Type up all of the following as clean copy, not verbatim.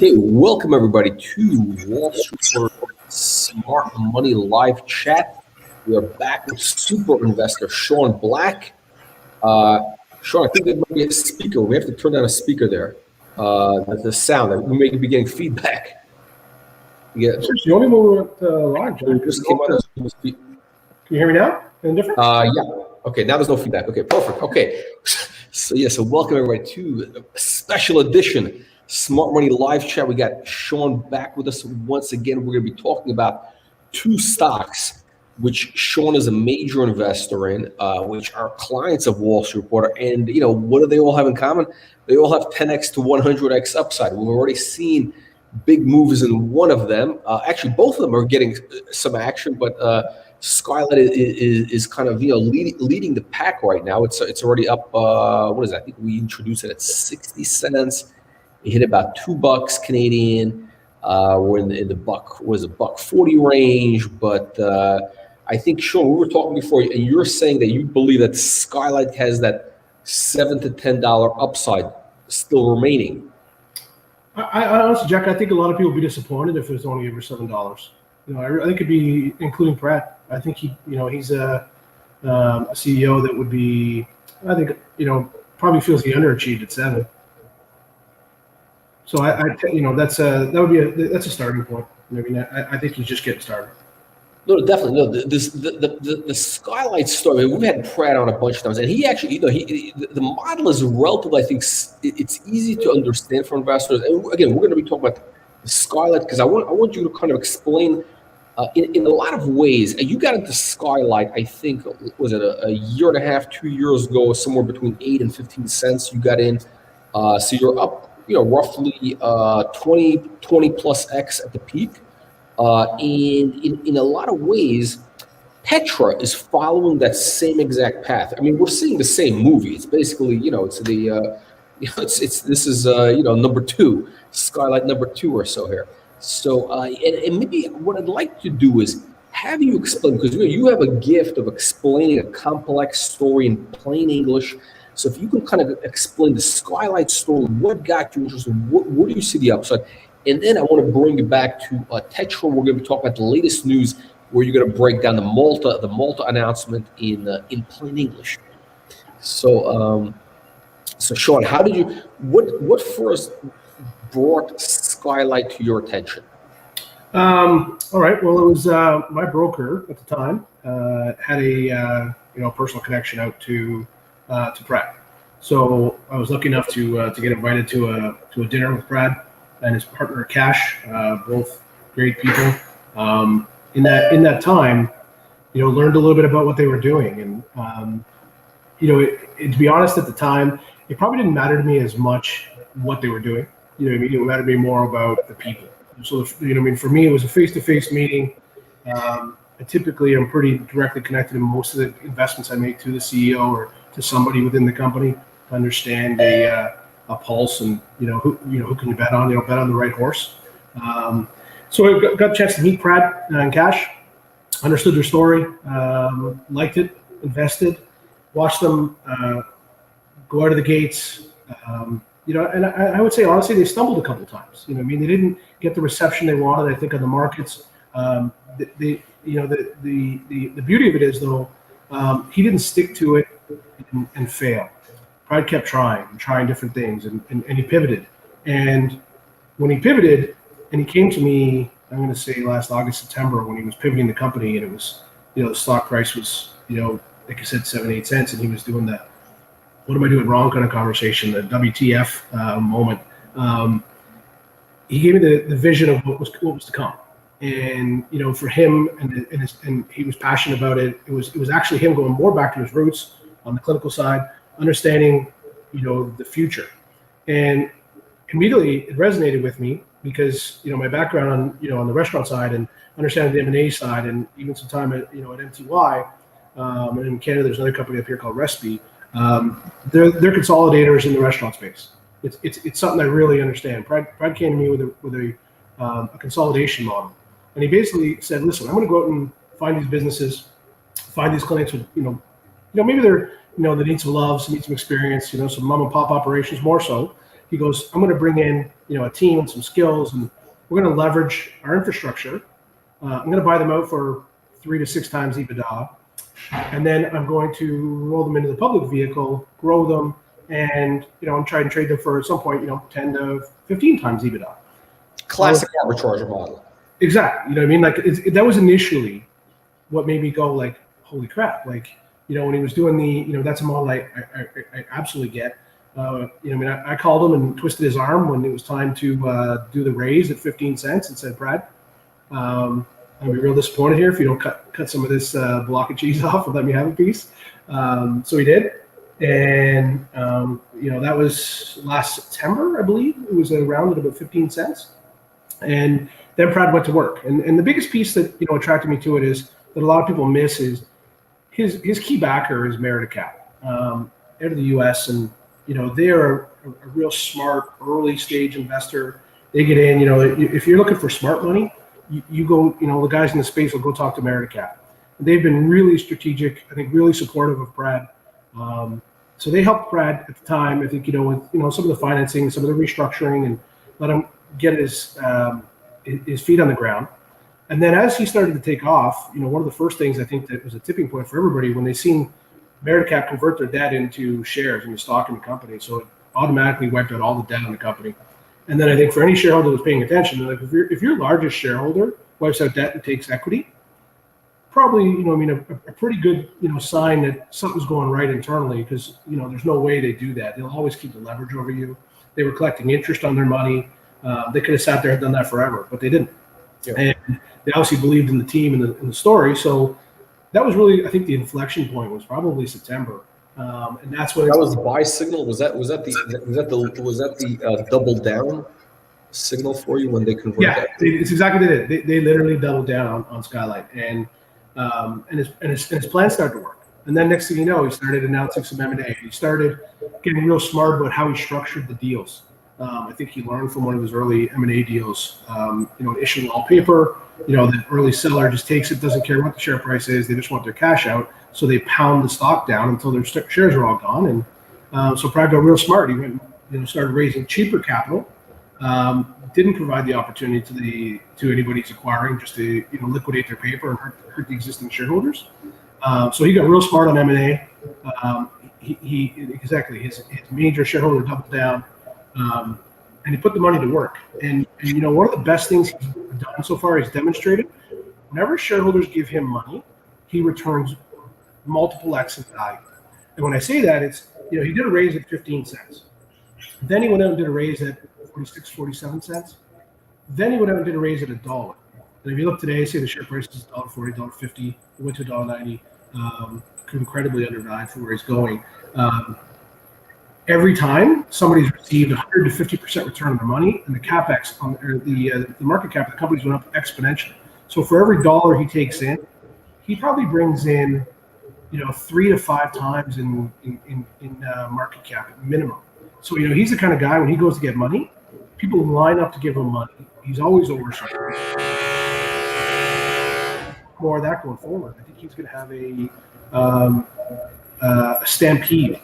Okay, welcome everybody to Wall Street Smart Money Live Chat. We are back with super investor Sean Black. Sean, I think there might be a speaker. We have to turn down a speaker there. The sound, we may be getting feedback. Yeah. The only one we went live, Jack. Just came out of Can you hear me now? Any difference? Yeah. Okay, now there's no feedback. Okay, perfect. Okay. So welcome everybody to a special edition Smart Money Live Chat. We got Sean back with us once again. We're going to be talking about two stocks, which Sean is a major investor in, which are clients of Wall Street Reporter. And, you know, what do they all have in common? They all have 10X to 100X upside. We've already seen big moves in one of them. Actually, both of them are getting some action, but Skylight is kind of, you know, leading the pack right now. It's already up. What is that? I think we introduced it at 60 cents. It hit about $2 Canadian. We're in the $1.40 range. But I think, Sean, we were talking before, and you're saying that you believe that Skylight has that $7 to $10 upside still remaining. I honestly, Jack, I think a lot of people would be disappointed if it was only over $7. You know, I think it'd be, including Pratt. I think he's a CEO that would be, I think, probably feels he underachieved at 7. So that's a starting point. I mean, I think he's just getting started. No, definitely. No, the Skylight story. I mean, we've had Pratt on a bunch of times, and he actually, the model is relatively. I think it's easy to understand for investors. And again, we're going to be talking about the Skylight because I want you to kind of explain in a lot of ways. And you got into Skylight, I think, was it a year and a half, 2 years ago, somewhere between 8 and 15 cents. You got in, so you're up, roughly 20 plus X at the peak. And in a lot of ways, Tetra is following that same exact path. I mean, we're seeing the same movie. It's basically, this is number 2, Skylight number 2 or so here. So, and maybe what I'd like to do is have you explain, because you have a gift of explaining a complex story in plain English. So if you can kind of explain the Skylight story, what got you interested, what do you see the upside? And then I want to bring you back to Tetra. We're going to be talking about the latest news, where you're going to break down the Malta announcement in plain English. So, Sean, how did you? What first brought Skylight to your attention? All right. Well, it was my broker at the time had a personal connection out to Pratt. So I was lucky enough to get invited to a dinner with Brad and his partner Cash, both great people. In that time, learned a little bit about what they were doing, and to be honest, at the time, it probably didn't matter to me as much what they were doing. It mattered to me more about the people. So for me, it was a face-to-face meeting. Typically, I'm pretty directly connected in most of the investments I make to the CEO or to somebody within the company to understand a pulse and who can you bet on? Bet on the right horse. So I got a chance to meet Pratt and Cash, understood their story, liked it, invested, watched them go out of the gates. And I would say honestly, they stumbled a couple of times. They didn't get the reception they wanted. I think on the markets. The beauty of it is though, he didn't stick to it and fail. Pride kept trying different things, and he pivoted. And when he pivoted, and he came to me, I'm going to say last August, September, when he was pivoting the company, and it was, the stock price was, like I said, 7, 8 cents, and he was doing that, what am I doing wrong kind of conversation, the WTF moment. He gave me the vision of what was to come. And, for him, and he was passionate about it. It was actually him going more back to his roots on the clinical side, understanding, the future. And immediately it resonated with me because, my background on the restaurant side and understanding the M&A side, and even some time at MTY, and in Canada, there's another company up here called Recipe. They're consolidators in the restaurant space. It's something I really understand. Pride came to me with a consolidation model. And he basically said, listen, I'm going to go out and find these businesses, find these clinics with, maybe they're, they need some love, need some experience, some mom and pop operations more so. he goes, I'm going to bring in, a team and some skills, and we're going to leverage our infrastructure. I'm going to buy them out for 3 to 6 times EBITDA. And then I'm going to roll them into the public vehicle, grow them, and, I'm trying to trade them for at some point, 10 to 15 times EBITDA. Classic arbitrage model. Exactly. You know what I mean? Like that was initially what made me go like, holy crap. Like, when he was doing that's a model I absolutely get. I called him and twisted his arm when it was time to do the raise at 15 cents and said, Brad, I'll be real disappointed here if you don't cut some of this block of cheese off and let me have a piece. So he did. And, that was last September, I believe. It was around at about 15 cents. And then Brad went to work. And the biggest piece that, attracted me to it is that a lot of people miss is his key backer is Meritacap out of the US. And, they are a real smart early stage investor. They get in, if you're looking for smart money, you go, the guys in the space will go talk to Meritacap. They've been really strategic, I think really supportive of Brad. So they helped Brad at the time, I think, with, some of the financing, some of the restructuring, and let him get his feet on the ground. And then as he started to take off, one of the first things I think that was a tipping point for everybody when they seen Meritacap convert their debt into shares and the stock in the company. So it automatically wiped out all the debt on the company. And then I think for any shareholder that was paying attention, like if your largest shareholder wipes out debt and takes equity, probably, a pretty good, sign that something's going right internally, because, there's no way they do that. They'll always keep the leverage over you. They were collecting interest on their money. They could have sat there and done that forever, but they didn't. Yeah. And they obviously believed in the team and the story. So that was really, I think, the inflection point was probably September. And that's when that was the buy signal. Was that the double down signal for you when they converted? Yeah, it's exactly what they did. They literally doubled down on Skylight, and his plan started to work. And then next thing you know, he started announcing some M&A. He started getting real smart about how he structured the deals. I think he learned from one of his early M&A deals, issuing all paper. The early seller just takes it, doesn't care what the share price is. They just want their cash out. So they pound the stock down until their shares are all gone. And so Brad got real smart. He went, started raising cheaper capital. Didn't provide the opportunity to anybody he's acquiring just to liquidate their paper and hurt the existing shareholders. So he got real smart on M&A. His major shareholder doubled down, and he put the money to work. And one of the best things he's done so far, he's demonstrated, whenever shareholders give him money, he returns multiple X in value. And when I say that, it's he did a raise at 15 cents. Then he went out and did a raise at 46, 47 cents. Then he went out and did a raise at $1. And if you look today, say the share price is $1.40, $1.50, it went to $1.90, incredibly undervalued for where he's going. Every time somebody's received 150% return on their money, and the capex the market cap of the companies went up exponentially. So for every dollar he takes in, he probably brings in 3 to 5 times in market cap at minimum. So he's the kind of guy, when he goes to get money, people line up to give him money. He's always oversubscribed. More of that going forward. I think he's going to have a stampede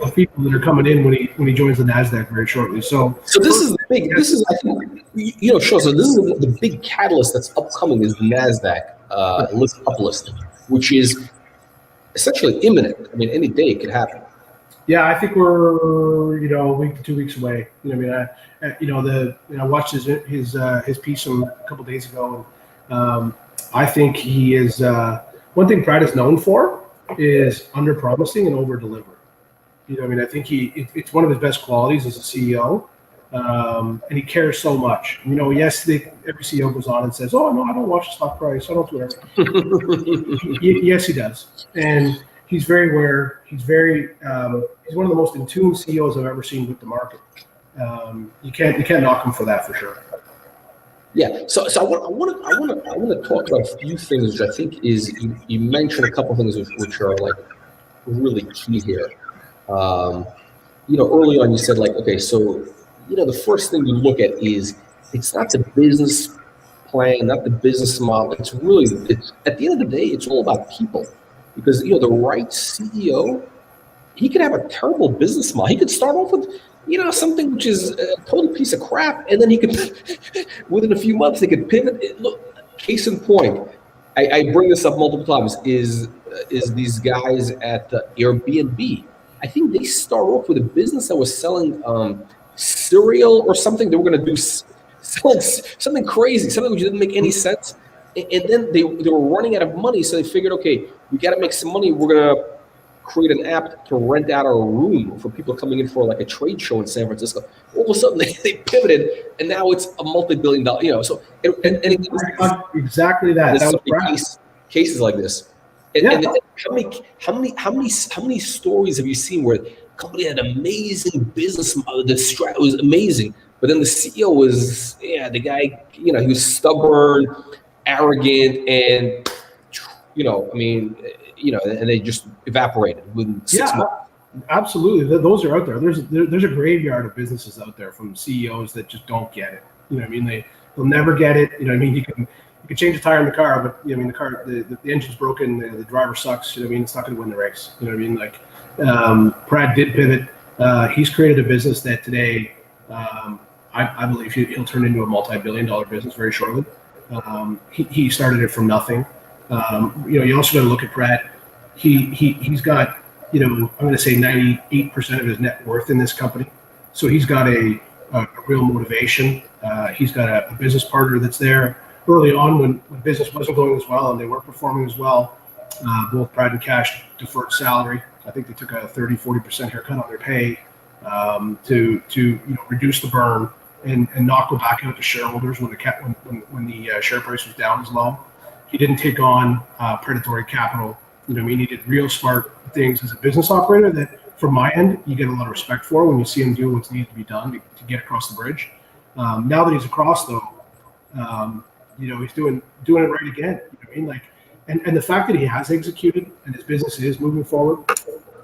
of people that are coming in when he joins the NASDAQ very shortly. So this is the big. This is, I think, Sean. So this is the big catalyst that's upcoming is the NASDAQ uplisting, which is essentially imminent. I mean, any day it could happen. Yeah, I think we're a week to 2 weeks away. I watched his piece from a couple days ago, and I think he is one thing Brad is known for is under promising and over delivering. I think it's one of his best qualities as a CEO, and he cares so much. Yes, every CEO goes on and says, "Oh no, I don't watch the stock price. I don't do whatever." Yes, he does, and he's very aware. He's one of the most in tune CEOs I've ever seen with the market. You can't knock him for that for sure. Yeah, so I want to talk about a few things which I think is you mentioned a couple of things which are like really key here. Early on you said okay, so the first thing you look at is it's not the business plan, not the business model. It's at the end of the day, it's all about people, because the right CEO, he could have a terrible business model. He could start off with something which is a total piece of crap, and then he could, within a few months, they could pivot. Look, case in point, I bring this up multiple times, is these guys at Airbnb. I think they start off with a business that was selling cereal or something. They were going to do selling something crazy, something which didn't make any sense. And then they were running out of money, so they figured, okay, we got to make some money. We're going to create an app to rent out our room for people coming in for like a trade show in San Francisco. All of a sudden, they pivoted, and now it's a multi-billion-dollar. So exactly that. That was cases like this. And how many stories have you seen where the company had an amazing business model, the strat was amazing, but then the CEO was the guy, he was stubborn, arrogant, and and they just evaporated within 6 months. Absolutely. Those are out there. There's a graveyard of businesses out there from CEOs that just don't get it. They'll never get it. You can change the tire in the car, but the car, the engine's broken, the driver sucks. It's not going to win the race. Brad did pivot. He's created a business that today, I believe he'll turn into a multi-billion-dollar business very shortly. He started it from nothing. You also got to look at Brad. He's got, I'm going to say 98% of his net worth in this company. So he's got a real motivation. He's got a business partner that's there. Early on, when business wasn't going as well and they weren't performing as well, both Brad and Cash deferred salary. I think they took a 30-40% haircut on their pay to reduce the burn and not go back out to shareholders when the share price was down as low. He didn't take on predatory capital. He did real smart things as a business operator that, from my end, you get a lot of respect for when you see him do what's needed to be done to get across the bridge. Now that he's across, though, he's doing it right again. And the fact that he has executed and his business is moving forward,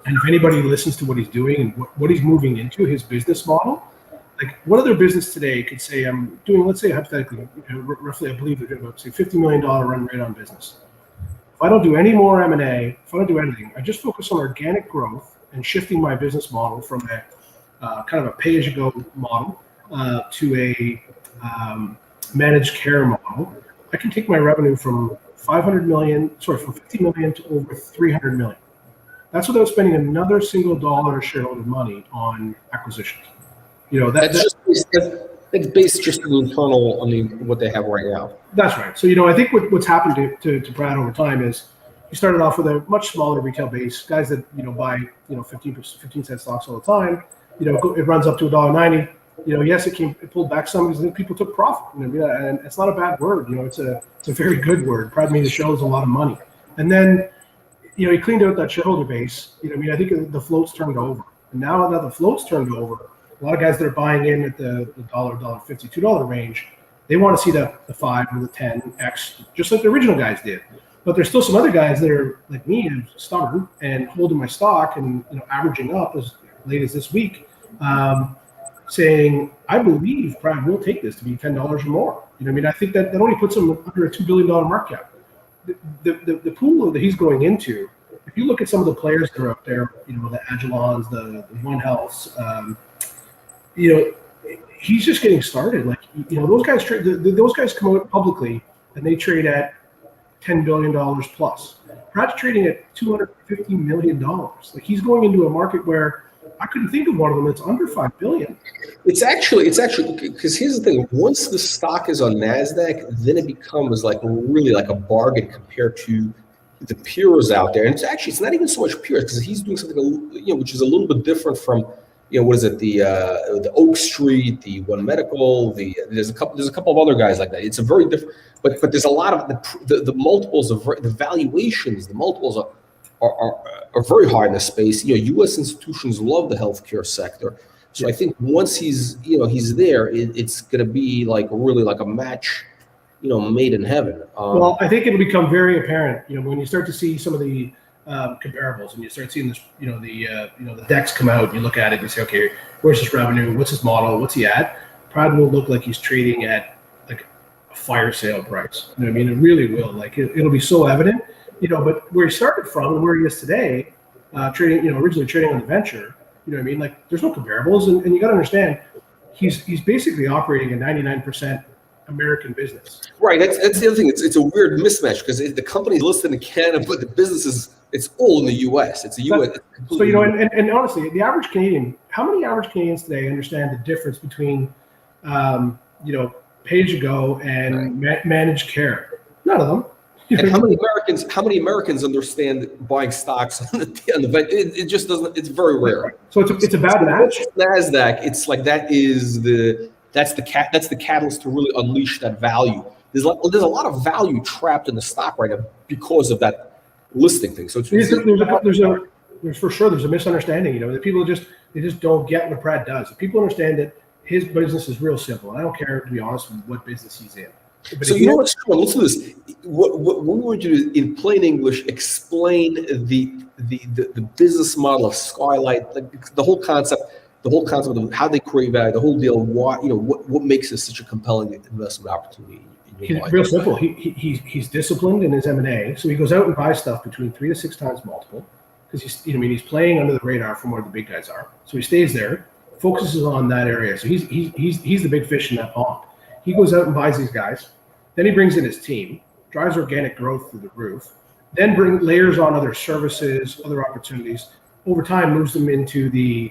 and if anybody listens to what he's doing and what he's moving into, his business model, like what other business today could say, I'm doing, let's say hypothetically, roughly, I believe they're doing about, say, $50 million run rate on business. If I don't do any more M&A, if I don't do anything, I just focus on organic growth and shifting my business model from a kind of a pay-as-you-go model to a managed care model, I can take my revenue from from 50 million to over 300 million. That's without spending another single dollar of shareholder money on acquisitions. That's based just on the internal, what they have right now. That's right. So, I think what's happened to Brad over time is he started off with a much smaller retail base, guys that, buy, 15 cent stocks all the time. It runs up to $1.90. Yes, it pulled back some because people took profit. And it's not a bad word. It's a very good word. Brad made the shows a lot of money. And then, he cleaned out that shareholder base. I think the floats turned over. And now that the floats turned over, a lot of guys that are buying in at the $1, $1.50, $2 range, they want to see the 5 or the 10X, just like the original guys did. But there's still some other guys that are like me and stubborn and holding my stock and averaging up as late as this week, saying, I believe Brad will take this to be $10 or more. I think that only puts him under a $2 billion market cap. The pool that he's going into, if you look at some of the players that are up there, the Agilons, the One Healths, he's just getting started. Like, those guys trade. Those guys come out publicly and they trade at $10 billion plus. Brad's trading at $250 million. Like, he's going into a market where I couldn't think of one of them that's under $5 billion. It's actually because here's the thing: once the stock is on NASDAQ, then it becomes really like a bargain compared to the peers out there. And it's not even so much peers because he's doing something which is a little bit different from what is it, the Oak Street, the One Medical, there's a couple of other guys like that. It's a very different, but there's a lot of the multiples of the valuations, the multiples are very high in this space. U.S. institutions love the healthcare sector, so I think once he's there, it's going to be really like a match, made in heaven. Well, I think it'll become very apparent, when you start to see some of the comparables and you start seeing this, the decks come out and you look at it and you say, okay, where's his revenue? What's his model? What's he at? Brad will look like he's trading at like a fire sale price. It really will. It'll be so evident, but where he started from and where he is today, trading, originally trading on the venture, You know what I mean? Like there's no comparables, and you got to understand, he's basically operating a 99% American business. Right. That's the other thing. It's a weird mismatch because the company's listed in Canada, but the business it's all in the U.S. It's a U.S. So you know, and honestly, the average Canadian, how many average Canadians today understand the difference between, you know, pay-as-you-go and managed care? None of them. And how many Americans understand buying stocks on the it just doesn't. It's very rare. So it's a bad match. Nasdaq. It's like that's the catalyst to really unleash that value. There's a lot of value trapped in the stock right now because of that listing thing. So there's for sure there's a misunderstanding. You know, that people just don't get what Brad does. If people understand that his business is real simple, and I don't care, to be honest, with what business he's in. But so you know what's true? Listen to this. What we want you to do in plain English explain the business model of Skylight, the whole concept of how they create value, the whole deal. What makes this such a compelling investment opportunity? He's real simple. He's disciplined in his M&A, so he goes out and buys stuff between 3 to 6 times multiple because he's playing under the radar from where the big guys are. So he stays there, focuses on that area. So he's the big fish in that pond. He goes out and buys these guys. Then he brings in his team, drives organic growth through the roof, then layers on other services, other opportunities. Over time, moves them into the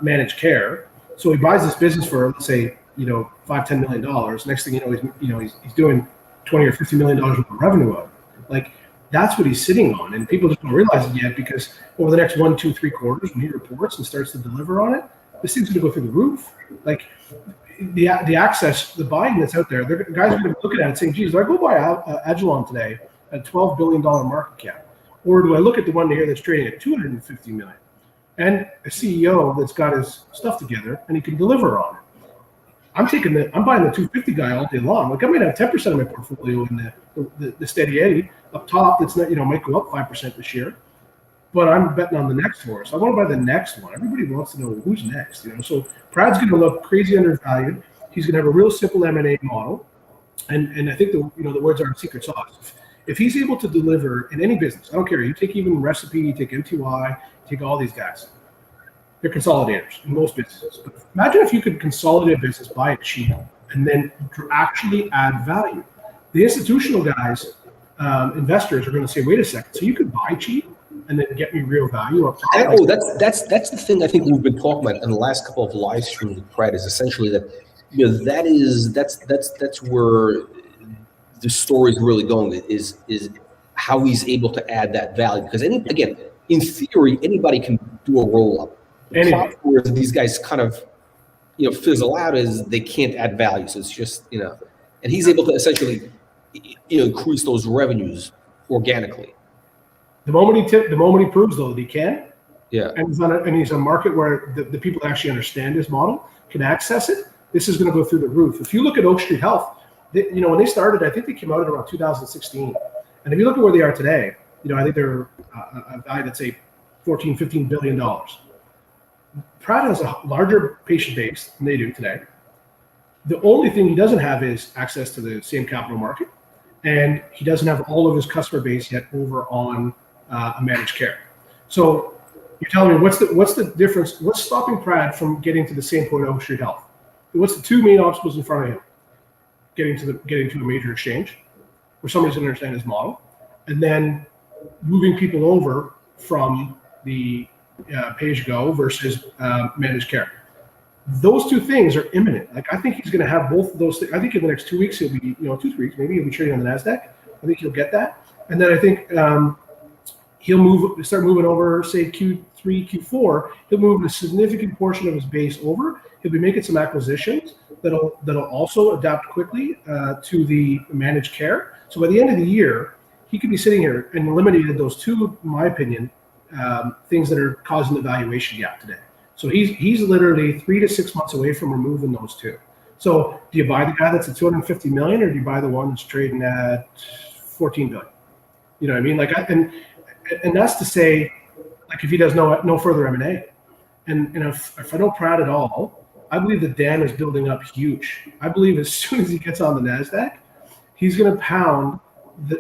managed care. So he buys this business for, let's say, $5-10 million. Next thing you know, he's doing $20 or $50 million worth of revenue out. Like that's what he's sitting on, and people just don't realize it yet because over the next 1, 2, 3 quarters, when he reports and starts to deliver on it, this thing's going to go through the roof. Like the access, the buying that's out there, guys are going to be looking at it saying, geez, do I go buy Agilon today at $12 billion market cap? Or do I look at the one here that's trading at $250 million? And a CEO that's got his stuff together and he can deliver on it. I'm buying the 250 guy all day long. Like I might have 10% of my portfolio in the steady Eddie up top that's not, might go up 5% this year. But I'm betting on the next one. So I want to buy the next one. Everybody wants to know who's next, So Prad's going to look crazy undervalued. He's going to have a real simple M&A model, and I think the words are secret sauce. If he's able to deliver in any business, I don't care. You take even Recipe, you take MTY, you take all these guys. They're consolidators in most businesses. But imagine if you could consolidate a business, buy it cheap, and then actually add value. The institutional guys, investors, are going to say, "Wait a second. So you could buy cheap and then get me real value up top." That's the thing I think we've been talking about in the last couple of live streams with Pratt is essentially that that's where the story is really going is how he's able to add that value because in theory anybody can do a roll up. Where these guys kind of fizzle out is they can't add value, so it's just and he's able to essentially increase those revenues organically. The moment he proves though that he can, and he's a market where the people that actually understand his model can access it. This is going to go through the roof. If you look at Oak Street Health, when they started, I think they came out at around 2016, and if you look at where they are today, I think they're a value that's $14-15 billion. Pratt has a larger patient base than they do today. The only thing he doesn't have is access to the same capital market, and he doesn't have all of his customer base yet over on a managed care. So you're telling me what's the difference? What's stopping Pratt from getting to the same point of Oak Street Health? What's the 2 main obstacles in front of him? Getting to a major exchange where somebody's going to understand his model, and then moving people over from the pay-as-you-go versus managed care. Those 2 things are imminent. Like I think he's going to have both of those things. I think in the next 2 weeks he'll be, 2-3 weeks maybe he'll be trading on the Nasdaq. I think he'll get that, and then I think he'll start moving over. Say Q3, Q4, he'll move a significant portion of his base over. He'll be making some acquisitions that'll also adapt quickly to the managed care. So by the end of the year, he could be sitting here and eliminated those 2, in my opinion, things that are causing the valuation gap today. So he's literally 3 to 6 months away from removing those 2. So do you buy the guy that's at 250 million, or do you buy the one that's trading at 14 billion? You know what I mean? Like, and that's to say, like if he does no further M&A, and if I know Pratt at all, I believe the dam is building up huge. I believe as soon as he gets on the Nasdaq, he's going to pound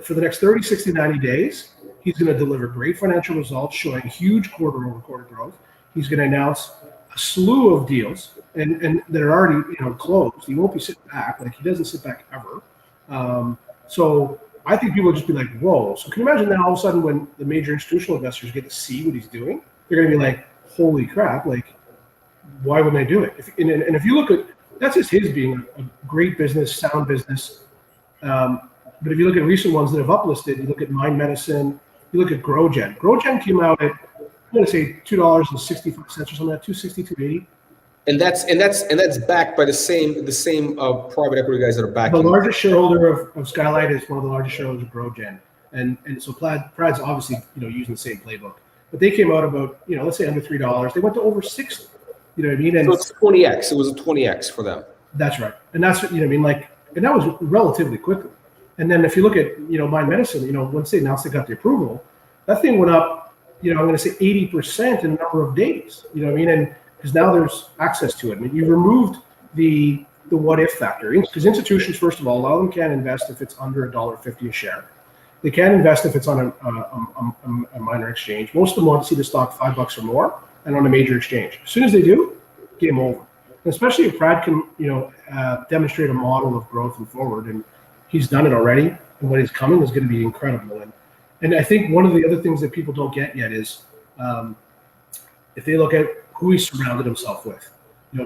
for the next 30, 60, 90 days. He's going to deliver great financial results, showing huge quarter-over-quarter growth. He's going to announce a slew of deals, and that are already closed. He won't be sitting back. Like, he doesn't sit back ever. So I think people will just be like, whoa. So can you imagine now all of a sudden when the major institutional investors get to see what he's doing, they're going to be like, holy crap, like, why wouldn't I do it? And if you look at, that's just his being a great business, sound business. But if you look at recent ones that have uplisted, you look at Mind Medicine, you look at GrowGen. GrowGen came out at, I'm going to say $2.65 or something like that, $2.60, $2.80. And that's backed by the same private equity guys that are backing. The largest shareholder of Skylight is one of the largest shareholders of GrowGen, and so Prad's obviously using the same playbook. But they came out about let's say under $3. They went to over $60. You know what I mean? And so it's 20x. It was a 20x for them. That's right, and that's what I mean. Like, and that was relatively quickly. And then if you look at Mind Medicine, once they announced they got the approval, that thing went up. I'm going to say 80% in a number of days. You know what I mean? And because now there's access to it. I mean, you removed the what if factor, because institutions, first of all, a lot of them can't invest if it's under $1.50 a share. They can't invest if it's on a minor exchange. Most of them want to see the stock $5 or more, and on a major exchange. As soon as they do, game over. And especially if Prad can, demonstrate a model of growth and forward, and he's done it already. And what is coming is going to be incredible. And I think one of the other things that people don't get yet is if they look at who he surrounded himself with.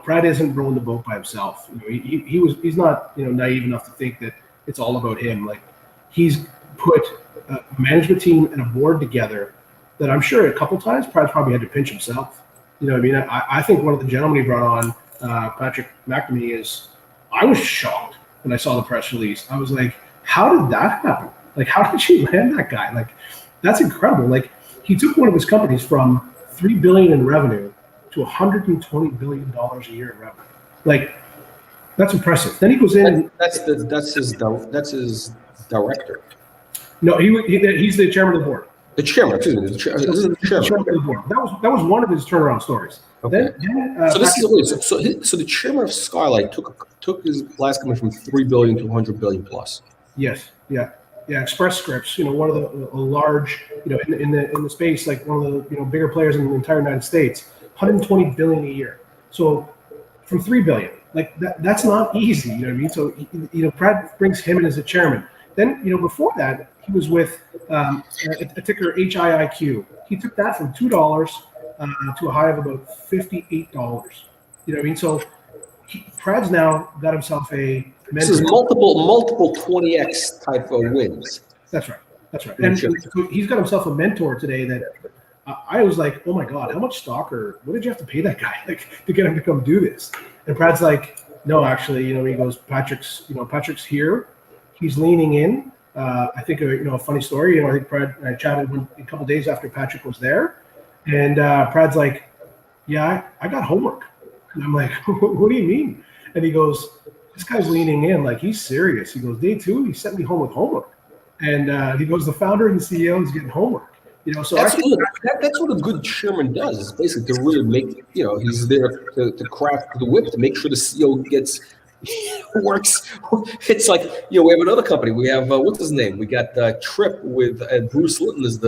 Prad isn't rowing the boat by himself. He's not naive enough to think that it's all about him. Like, he's put a management team and a board together that I'm sure a couple times Prad's probably had to pinch himself. You know what I mean? I think one of the gentlemen he brought on, Patrick McNamee, is, I was shocked when I saw the press release. I was like, how did that happen? Like, how did you land that guy? Like, that's incredible. Like, he took one of his companies from $3 billion in revenue to $120 billion a year in revenue. Like, that's impressive. Then he goes in. That's his director. No, he's the chairman of the board. The chairman, excuse me. The chairman of the board. That was one of his turnaround stories. Okay. So the chairman of Skylight took his last company from $3 billion to $100 billion plus. Yes. Yeah. Express Scripts, one of the large, in the space, like one of the bigger players in the entire United States, $120 billion a year. So from $3 billion, like that's not easy. You know what I mean? So Prad brings him in as a chairman. Then before that, he was with a ticker HIIQ. He took that from $2 to a high of about $58. You know what I mean? So Prad's now got himself a mentor. This is multiple 20x type of wins. That's right. And so he's got himself a mentor today that I was like, oh my God, how much stock or what did you have to pay that guy to get him to come do this? And Prad's like, no, actually, he goes, Patrick's here. He's leaning in. I think a funny story. I think Prad and I chatted a couple days after Patrick was there, and Prad's like, "Yeah, I got homework." And I'm like, "What do you mean?" And he goes, "This guy's leaning in, like he's serious." He goes, "Day 2, he sent me home with homework," and he goes, "The founder and the CEO is getting homework." So that's what a good chairman does. Is basically to really make he's there to craft the whip to make sure the CEO gets. Works. It's like we have another company. We have what's his name? We got Trip with Bruce Litton is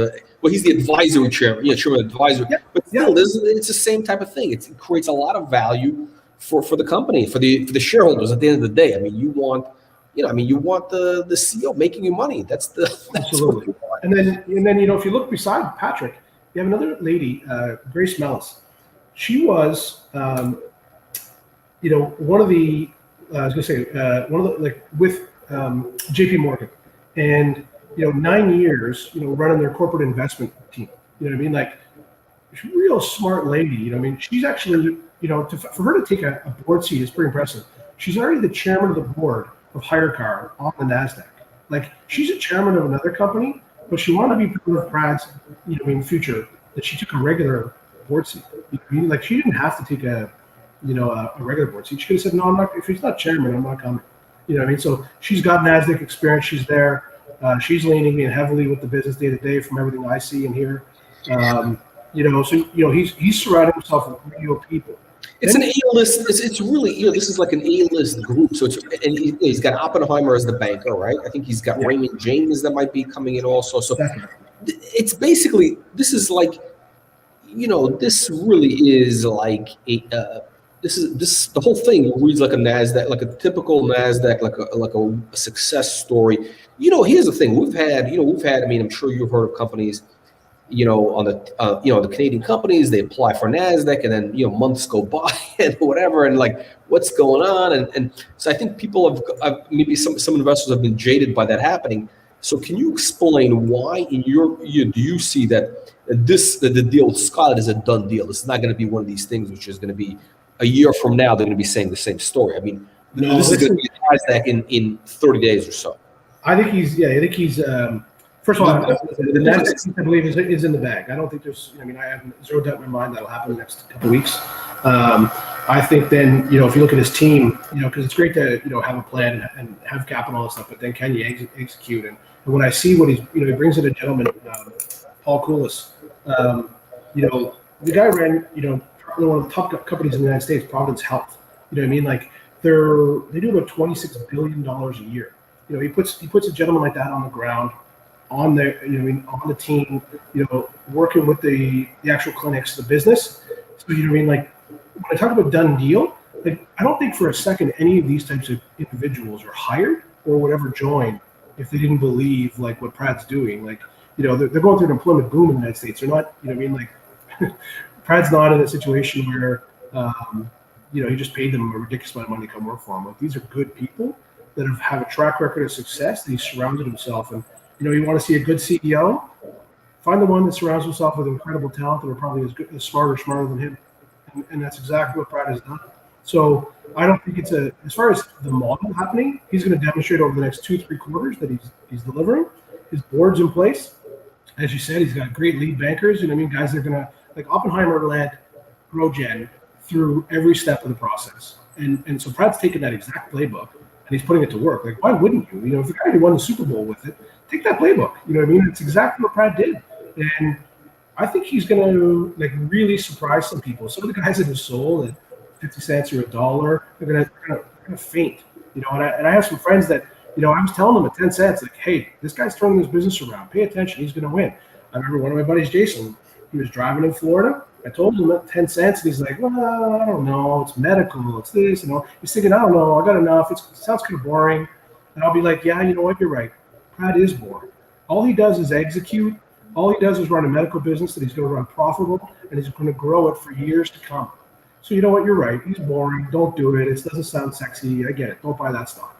he's the advisory chairman. Chairman advisory. Yeah. But still, it's the same type of thing. It creates a lot of value for the company, for the shareholders. At the end of the day, I mean, you want the CEO making you money. That's absolutely. And then if you look beside Patrick, you have another lady, Grace Mellis. She was one of the. I was going to say one of the with JP Morgan, and 9 years running their corporate investment team. You know what I mean? Like, she's a real smart lady. You know what I mean? She's actually for her to take a board seat is pretty impressive. She's already the chairman of the board of HireCar on the NASDAQ. Like, she's a chairman of another company, but she wanted to be part of Prad's in the future that she took a regular board seat. You know what I mean? Like, she didn't have to take a regular board seat. She could have said, no, I'm not. If he's not chairman, I'm not coming. You know what I mean? So she's got NASDAQ experience. She's there. She's leaning in heavily with the business day to day from everything I see and hear. He's surrounded himself with real people. It's an A-list. It's really this is like an A-list group. So he's got Oppenheimer as the banker, right? I think he's got Raymond James that might be coming in also. So it's basically this is like. this really is like this the whole thing reads like a NASDAQ, like a typical NASDAQ, like a success story. Here's the thing: I mean, I'm sure you've heard of companies, on the Canadian companies, they apply for NASDAQ, and then months go by and whatever, and like what's going on, and so I think people have maybe some investors have been jaded by that happening. So can you explain why do you see that the deal with Skylight is a done deal? It's not going to be one of these things which is going to be a year from now they're going to be saying the same story. I mean, No, this is going to be a NASDAQ in 30 days or so. I think he's first of all, the NASDAQ, I believe, is in the bag. I don't think I have zero doubt in my mind that'll happen in the next couple of weeks. I think then, if you look at his team, because it's great to, have a plan and have capital and stuff, but then can you execute? And when I see what he brings in a gentleman, Paul Koulis, the guy ran, one of the top companies in the United States, Providence Health. You know what I mean? Like they do about $26 billion a year. He puts a gentleman like that on the ground, on the team, working with the actual clinics, the business. So like when I talk about done deal, like I don't think for a second any of these types of individuals are hired or would ever join if they didn't believe like what Prad's doing. Like they're going through an employment boom in the United States. They're not, like Prad's not in a situation where he just paid them a ridiculous amount of money to come work for him. Like these are good people that have a track record of success that he's surrounded himself. And you want to see a good CEO, find the one that surrounds himself with incredible talent that are probably as smarter than him. And that's exactly what Prad has done. So I don't think as far as the model happening, he's going to demonstrate over the next 2-3 quarters that he's delivering. His board's in place. As you said, he's got great lead bankers. Guys that are going to, like Oppenheimer led GrowGen through every step of the process. And so Prad's taken that exact playbook and he's putting it to work. Like, why wouldn't you? If the guy who won the Super Bowl with it, take that playbook. It's exactly what Prad did. And I think he's going to like really surprise some people. Some of the guys that have sold at 50 cents or $1, they're going to faint. And I have some friends that, I was telling them at 10 cents, like, hey, this guy's turning his business around. Pay attention. He's going to win. I remember one of my buddies, Jason, he was driving in Florida. I told him at 10 cents, and he's like, well, I don't know. It's medical. It's this. He's thinking, I don't know. I got enough. It sounds kind of boring. And I'll be like, yeah, you know what? You're right. Prad is boring. All he does is execute. All he does is run a medical business that he's going to run profitable, and he's going to grow it for years to come. So you know what? You're right. He's boring. Don't do it. It doesn't sound sexy. I get it. Don't buy that stock.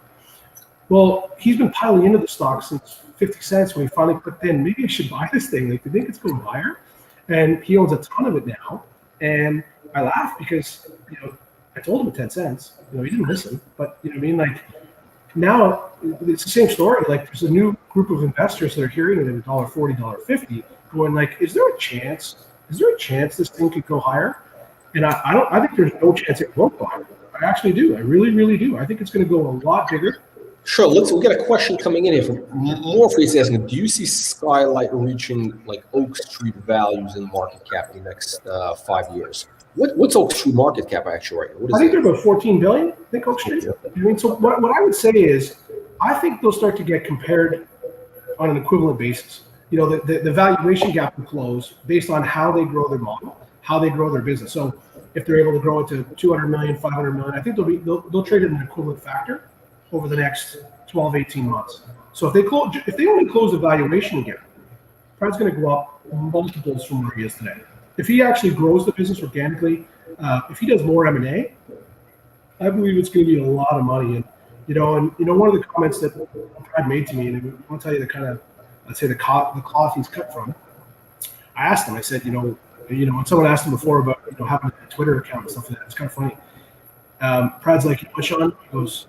Well, he's been piling into the stock since 50 cents when he finally clicked in. Maybe I should buy this thing. Like, do you think it's going higher? And he owns a ton of it now. And I laugh because, I told him at 10 cents. He didn't listen. But, like, now it's the same story. Like, there's a new group of investors that are hearing it at $1.40, $1.50, going like, is there a chance this thing could go higher? And I think there's no chance it won't go higher. I actually do. I really, really do. I think it's going to go a lot bigger. Sure. We got a question coming in here from Morpheus asking, do you see Skylight reaching like Oak Street values in market cap in the next 5 years? What's Oak Street market cap actually right now? I think they're about 14 billion. I think Oak Street. So what I would say is, I think they'll start to get compared on an equivalent basis. The valuation gap will close based on how they grow their model, how they grow their business. So if they're able to grow it to 200 million, 500 million, I think they'll trade at an equivalent factor over the next 12, 18 months. So if they only close the valuation gap, Prad's going to go up multiples from where he is today. If he actually grows the business organically, if he does more M&A, I believe it's going to be a lot of money. And one of the comments that Prad made to me, and I'll tell you the kind of, let's say the cloth he's cut from. I asked him. I said, when someone asked him before about having a Twitter account and stuff like that, it's kind of funny. Prad's like, Sean, he goes,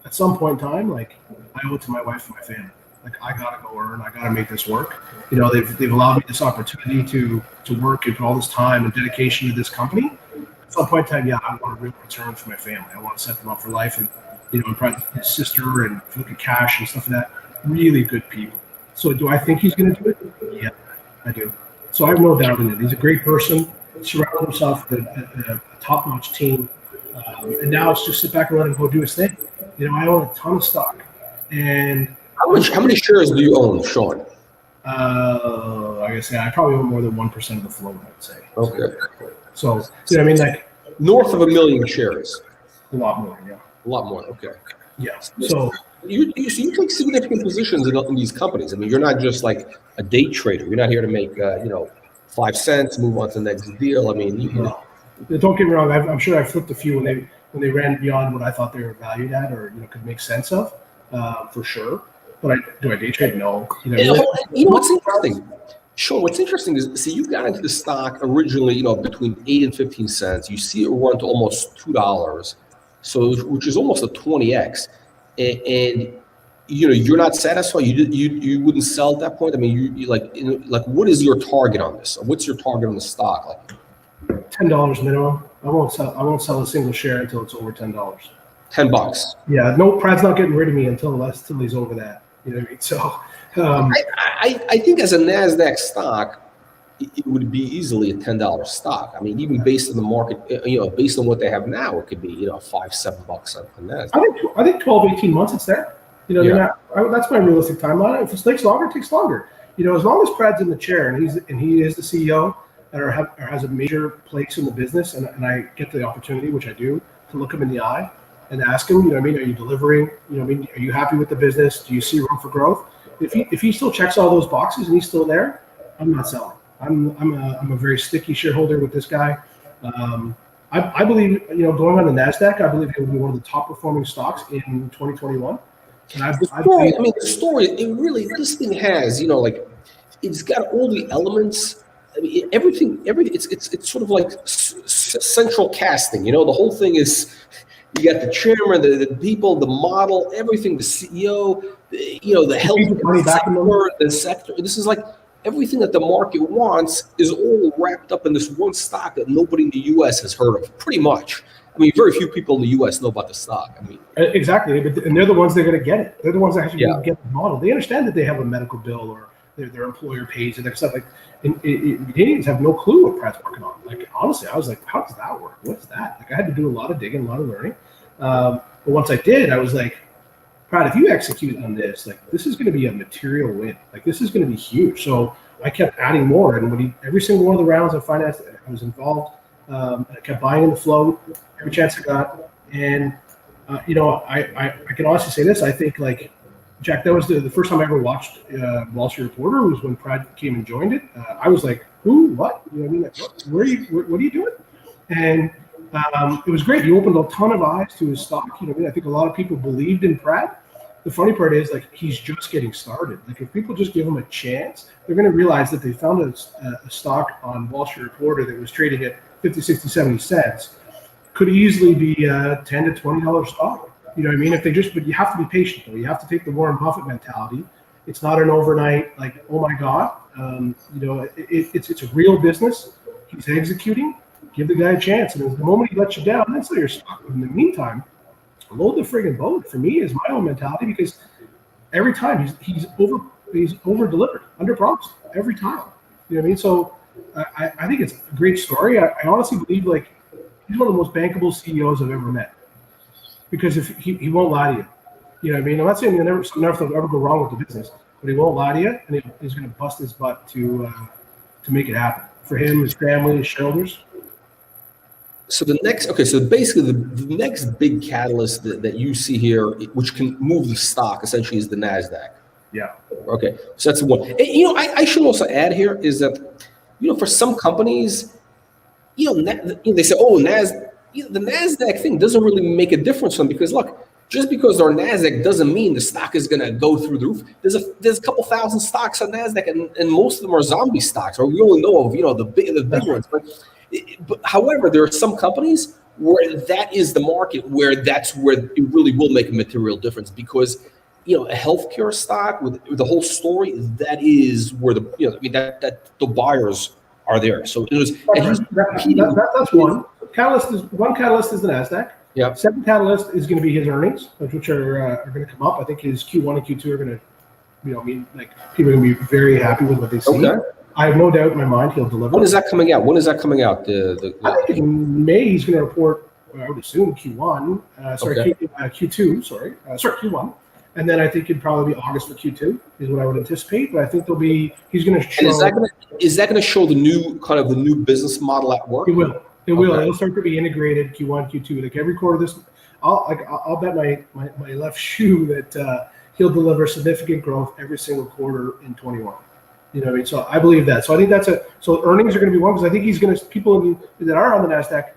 at some point in time, like I owe it to my wife and my family. Like I gotta go earn, I gotta make this work. They've allowed me this opportunity to work and put all this time and dedication to this company. At some point in time, yeah, I want a real return for my family. I want to set them up for life. And his sister and if you look at Cash and stuff like that, really good people. So do I think he's gonna do it? Yeah, I do. So I have no doubt in it. He's a great person, surrounded himself with a top-notch team. And now it's just sit back and let him go do his thing. I own a ton of stock. And how many shares do you own, Sean? Like I say, I probably own more than 1% of the float, I would say. Okay. So you know what I mean? Like north of 1 million shares. a lot more, yeah. A lot more. Okay. Yeah. So you take significant positions in these companies. I mean, you're not just like a day trader. You're not here to make 5 cents, move on to the next deal. I mean, don't get me wrong. I'm sure I flipped a few when they ran beyond what I thought they were valued at, or could make sense of, for sure. But do I day trade? No. What's interesting, Sean? What's interesting is, see, you got into the stock originally, between 8 and 15 cents. You see it run to almost $2, so which is almost a 20x, and you're not satisfied. You wouldn't sell at that point. I mean, you like what is your target on this? What's your target on the stock? Like $10 minimum. I won't sell a single share until it's over $10. $10. Yeah, no, Prad's not getting rid of me until he's over that. You know what I mean? So I think as a NASDAQ stock, it would be easily a $10 stock. I mean, even based on the market, based on what they have now, it could be, $5-7 on NASDAQ. I think 12, 18 months it's there. That's my realistic timeline. If it takes longer, it takes longer. As long as Prad's in the chair and he is the CEO or has a major place in the business, and I get the opportunity, which I do, to look him in the eye and ask him, are you delivering? Are you happy with the business? Do you see room for growth? If he still checks all those boxes and he's still there, I'm not selling. I'm a very sticky shareholder with this guy. I believe, going on the NASDAQ, I believe it will be one of the top performing stocks in 2021. And the story, this thing has, it's got all the elements. I mean, everything. It's sort of like central casting. The whole thing is, you got the chairman, the people, the model, everything, the CEO, the health the sector. This is like everything that the market wants is all wrapped up in this one stock that nobody in the U.S. has heard of, pretty much. I mean, very few people in the U.S. know about the stock. I mean, exactly, and they're the ones that are going to get it. They're the ones that actually get the model. They understand that they have a medical bill or their employer pays and their stuff. Like, Canadians have no clue what Prad's working on. Like, honestly, I was like, how does that work? What's that? Like, I had to do a lot of digging, a lot of learning. But once I did, I was like, Prad, if you execute on this, like, this is going to be a material win. Like, this is going to be huge. So I kept adding more, and every single one of the rounds of finance, I was involved. I kept buying in the float every chance I got, and I can honestly say this. I think, like, Jack, that was the first time I ever watched Wall Street Reporter was when Prad came and joined it. I was like, who, what? You know what I mean? Like, what are you doing? And it was great. He opened a ton of eyes to his stock. You know what I mean? I think a lot of people believed in Prad. The funny part is, like, he's just getting started. Like, if people just give him a chance, they're going to realize that they found a stock on Wall Street Reporter that was trading at 50, 60, 70 cents. Could easily be a $10 to $20 stock. You know what I mean? But you have to be patient, though. You have to take the Warren Buffett mentality. It's not an overnight, like, oh my God. It's a real business. He's executing. Give the guy a chance. And the moment he lets you down, that's your stock. In the meantime, load the friggin' boat. For me, is my own mentality, because every time he's over delivered, under promised every time. You know what I mean? So I think it's a great story. I honestly believe, like, he's one of the most bankable CEOs I've ever met, because if he won't lie to you. You know what I mean? I'm not saying you'll never ever go wrong with the business, but he won't lie to you, and he's going to bust his butt to make it happen for him, his family, his shareholders. So basically the next big catalyst that you see here, which can move the stock, essentially, is the NASDAQ. Yeah. Okay. So that's the one. And, I should also add here is that, for some companies, they say, oh, the NASDAQ thing doesn't really make a difference for them, because, look, just because they're NASDAQ doesn't mean the stock is going to go through the roof. There's a couple thousand stocks on NASDAQ, and most of them are zombie stocks, or we only know of, the big ones. But however, there are some companies where that is the market that's where it really will make a material difference, because, a healthcare stock with the whole story, that is where that the buyers are there. So it was. That's one. One catalyst is the NASDAQ. Yeah. Second catalyst is going to be his earnings, which are going to come up. I think his Q1 and Q2 are going to, people are going to be very happy with what they see. Okay. I have no doubt in my mind he'll deliver. When is that coming out? I think in May he's going to report, I would assume, Q1. Q2. Q1. And then I think it'd probably be August for Q2 is what I would anticipate. But I think he's going to show. And is that going to show the new business model at work? It will. It will. Okay. It'll start to be integrated Q1, Q2. Like every quarter, I'll bet my left shoe that he'll deliver significant growth every single quarter in 21. You know what I mean? So I believe that. So I think so earnings are going to be one, because I think he's going to, people that are on the NASDAQ,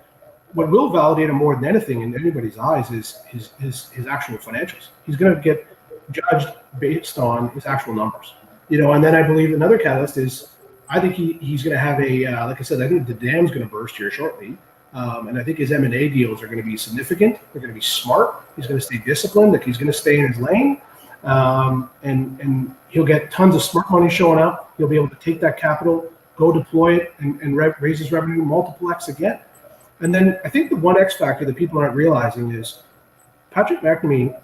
what will validate him more than anything in anybody's eyes is his actual financials. He's going to get judged based on his actual numbers. And then I believe another catalyst is, I think he's going to have like I said, I think the dam's going to burst here shortly. And I think his M&A deals are going to be significant. They're going to be smart. He's going to stay disciplined. Like he's going to stay in his lane. And he'll get tons of smart money showing up. He'll be able to take that capital, go deploy it, and raise his revenue multiple X again. And then I think the one X factor that people aren't realizing is Patrick McNamee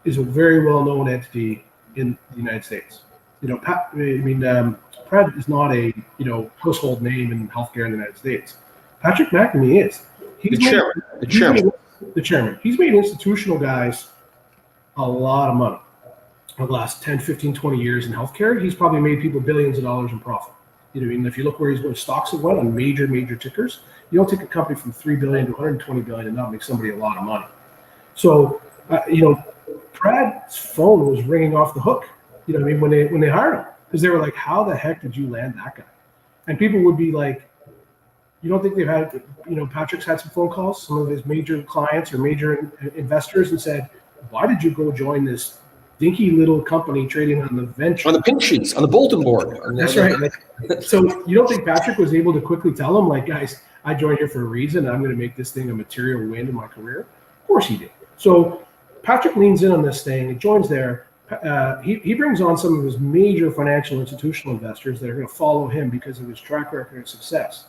is a very well-known entity in the United States. Brad is not a household name in healthcare in the United States. Patrick McNamee is. He's the chairman. He's made institutional guys a lot of money over the last 10, 15, 20 years in healthcare. He's probably made people billions of dollars in profit. If you look where stocks have went on major tickers, you don't take a company from 3 billion to 120 billion and not make somebody a lot of money. So, Brad's phone was ringing off the hook, when they hired him, because they were like, how the heck did you land that guy? And people would be like, you don't think they've had, Patrick's had some phone calls, some of his major clients or major investors, and said, why did you go join this dinky little company trading on the venture? On the pink sheets, on the bulletin board. That's right. So you don't think Patrick was able to quickly tell them, like, guys, I joined here for a reason. I'm going to make this thing a material win in my career? Of course he did. So Patrick leans in on this thing. He joins there. He brings on some of his major financial institutional investors that are going to follow him because of his track record of success.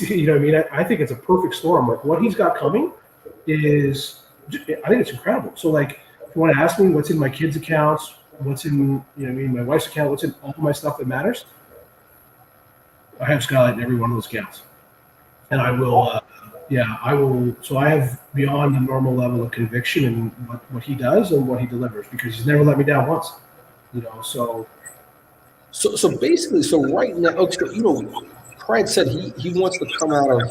You know what I mean? I think it's a perfect storm. Like what he's got coming is, I think it's incredible. So like, if you want to ask me what's in my kids' accounts, what's in, my wife's account, what's in all my stuff that matters, I have Skylight in every one of those accounts. And I will, I will. So I have beyond the normal level of conviction in what he does and what he delivers, because he's never let me down once. So basically, right now, Pride said he wants to come out of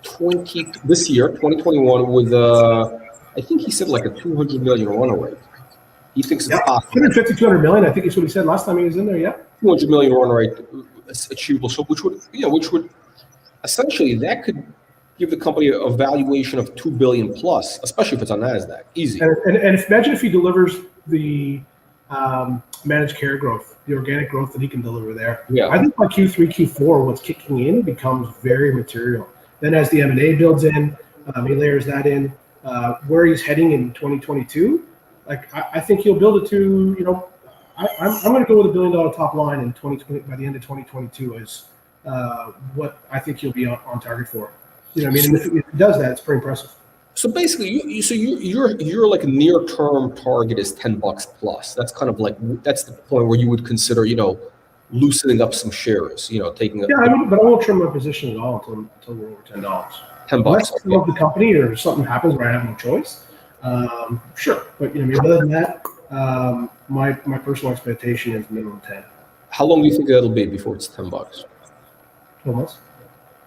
2021 with I think he said like a 200 million run rate. He thinks it's possible. 250, 200 million, I think is what he said last time he was in there. Yeah, 200 million run rate achievable. So which would essentially, that could give the company a valuation of 2 billion plus, especially if it's on NASDAQ. Easy. And imagine if he delivers the managed care growth, the organic growth that he can deliver there. Yeah. I think by Q3, Q4, what's kicking in becomes very material. Then as the M&A builds in, he layers that in. Where he's heading in 2022, like I think he'll build it to, I'm going to go with $1 billion top line in 2020 by the end of 2022 is what I think he'll be on target for. And if he does that, it's pretty impressive. So basically, you're like a near-term target is $10 plus. That's kind of like, that's the point where you would consider, loosening up some shares, taking. But I won't trim my position at all until we're over $10. $10. Unless I love the company or something happens where I have no choice. Sure, but other than that, my personal expectation is minimum 10. How long do you think that'll be before it's $10? 12 months.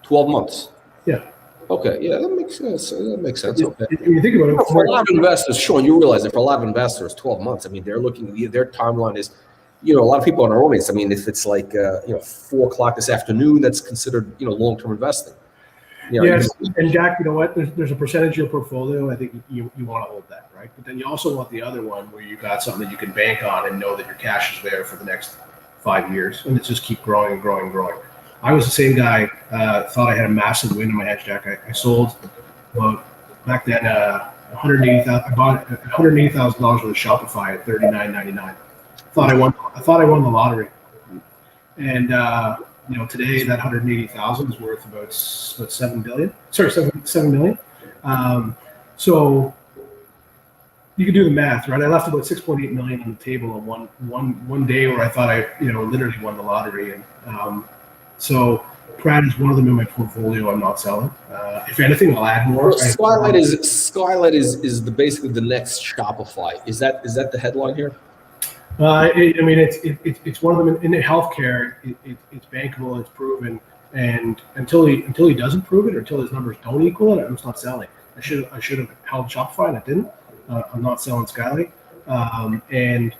12 months. Yeah. Okay. Yeah, that makes sense. Okay. If you think about it, For a lot of investors, Sean, you realize that for a lot of investors, 12 months. I mean, they're looking. Their timeline is, a lot of people on our audience. I mean, if it's like 4:00 this afternoon, that's considered long-term investing. Yes, and Jack, you know what? There's a percentage of your portfolio. I think you want to hold that, right? But then you also want the other one where you got something that you can bank on and know that your cash is there for the next 5 years, and it's just keep growing and growing and growing. I was the same guy. Thought I had a massive win in my hedge, Jack. I sold back then $180,000. I bought $180,000 worth of Shopify at $39.99. Thought I won the lottery, and today that 180,000 is worth about 7 billion. Sorry, 7 million. So you can do the math, right? I left about 6.8 million on the table on one day where I thought I literally won the lottery, and so Pratt is one of them in my portfolio. I'm not selling. If anything, I'll add more. Well, Skylight is basically the next Shopify. Is that the headline here? It's one of them in healthcare. It's bankable, it's proven, and until he doesn't prove it, or until his numbers don't equal it, I'm just not selling. I should have held Shopify, and I didn't. I'm not selling Skylight, and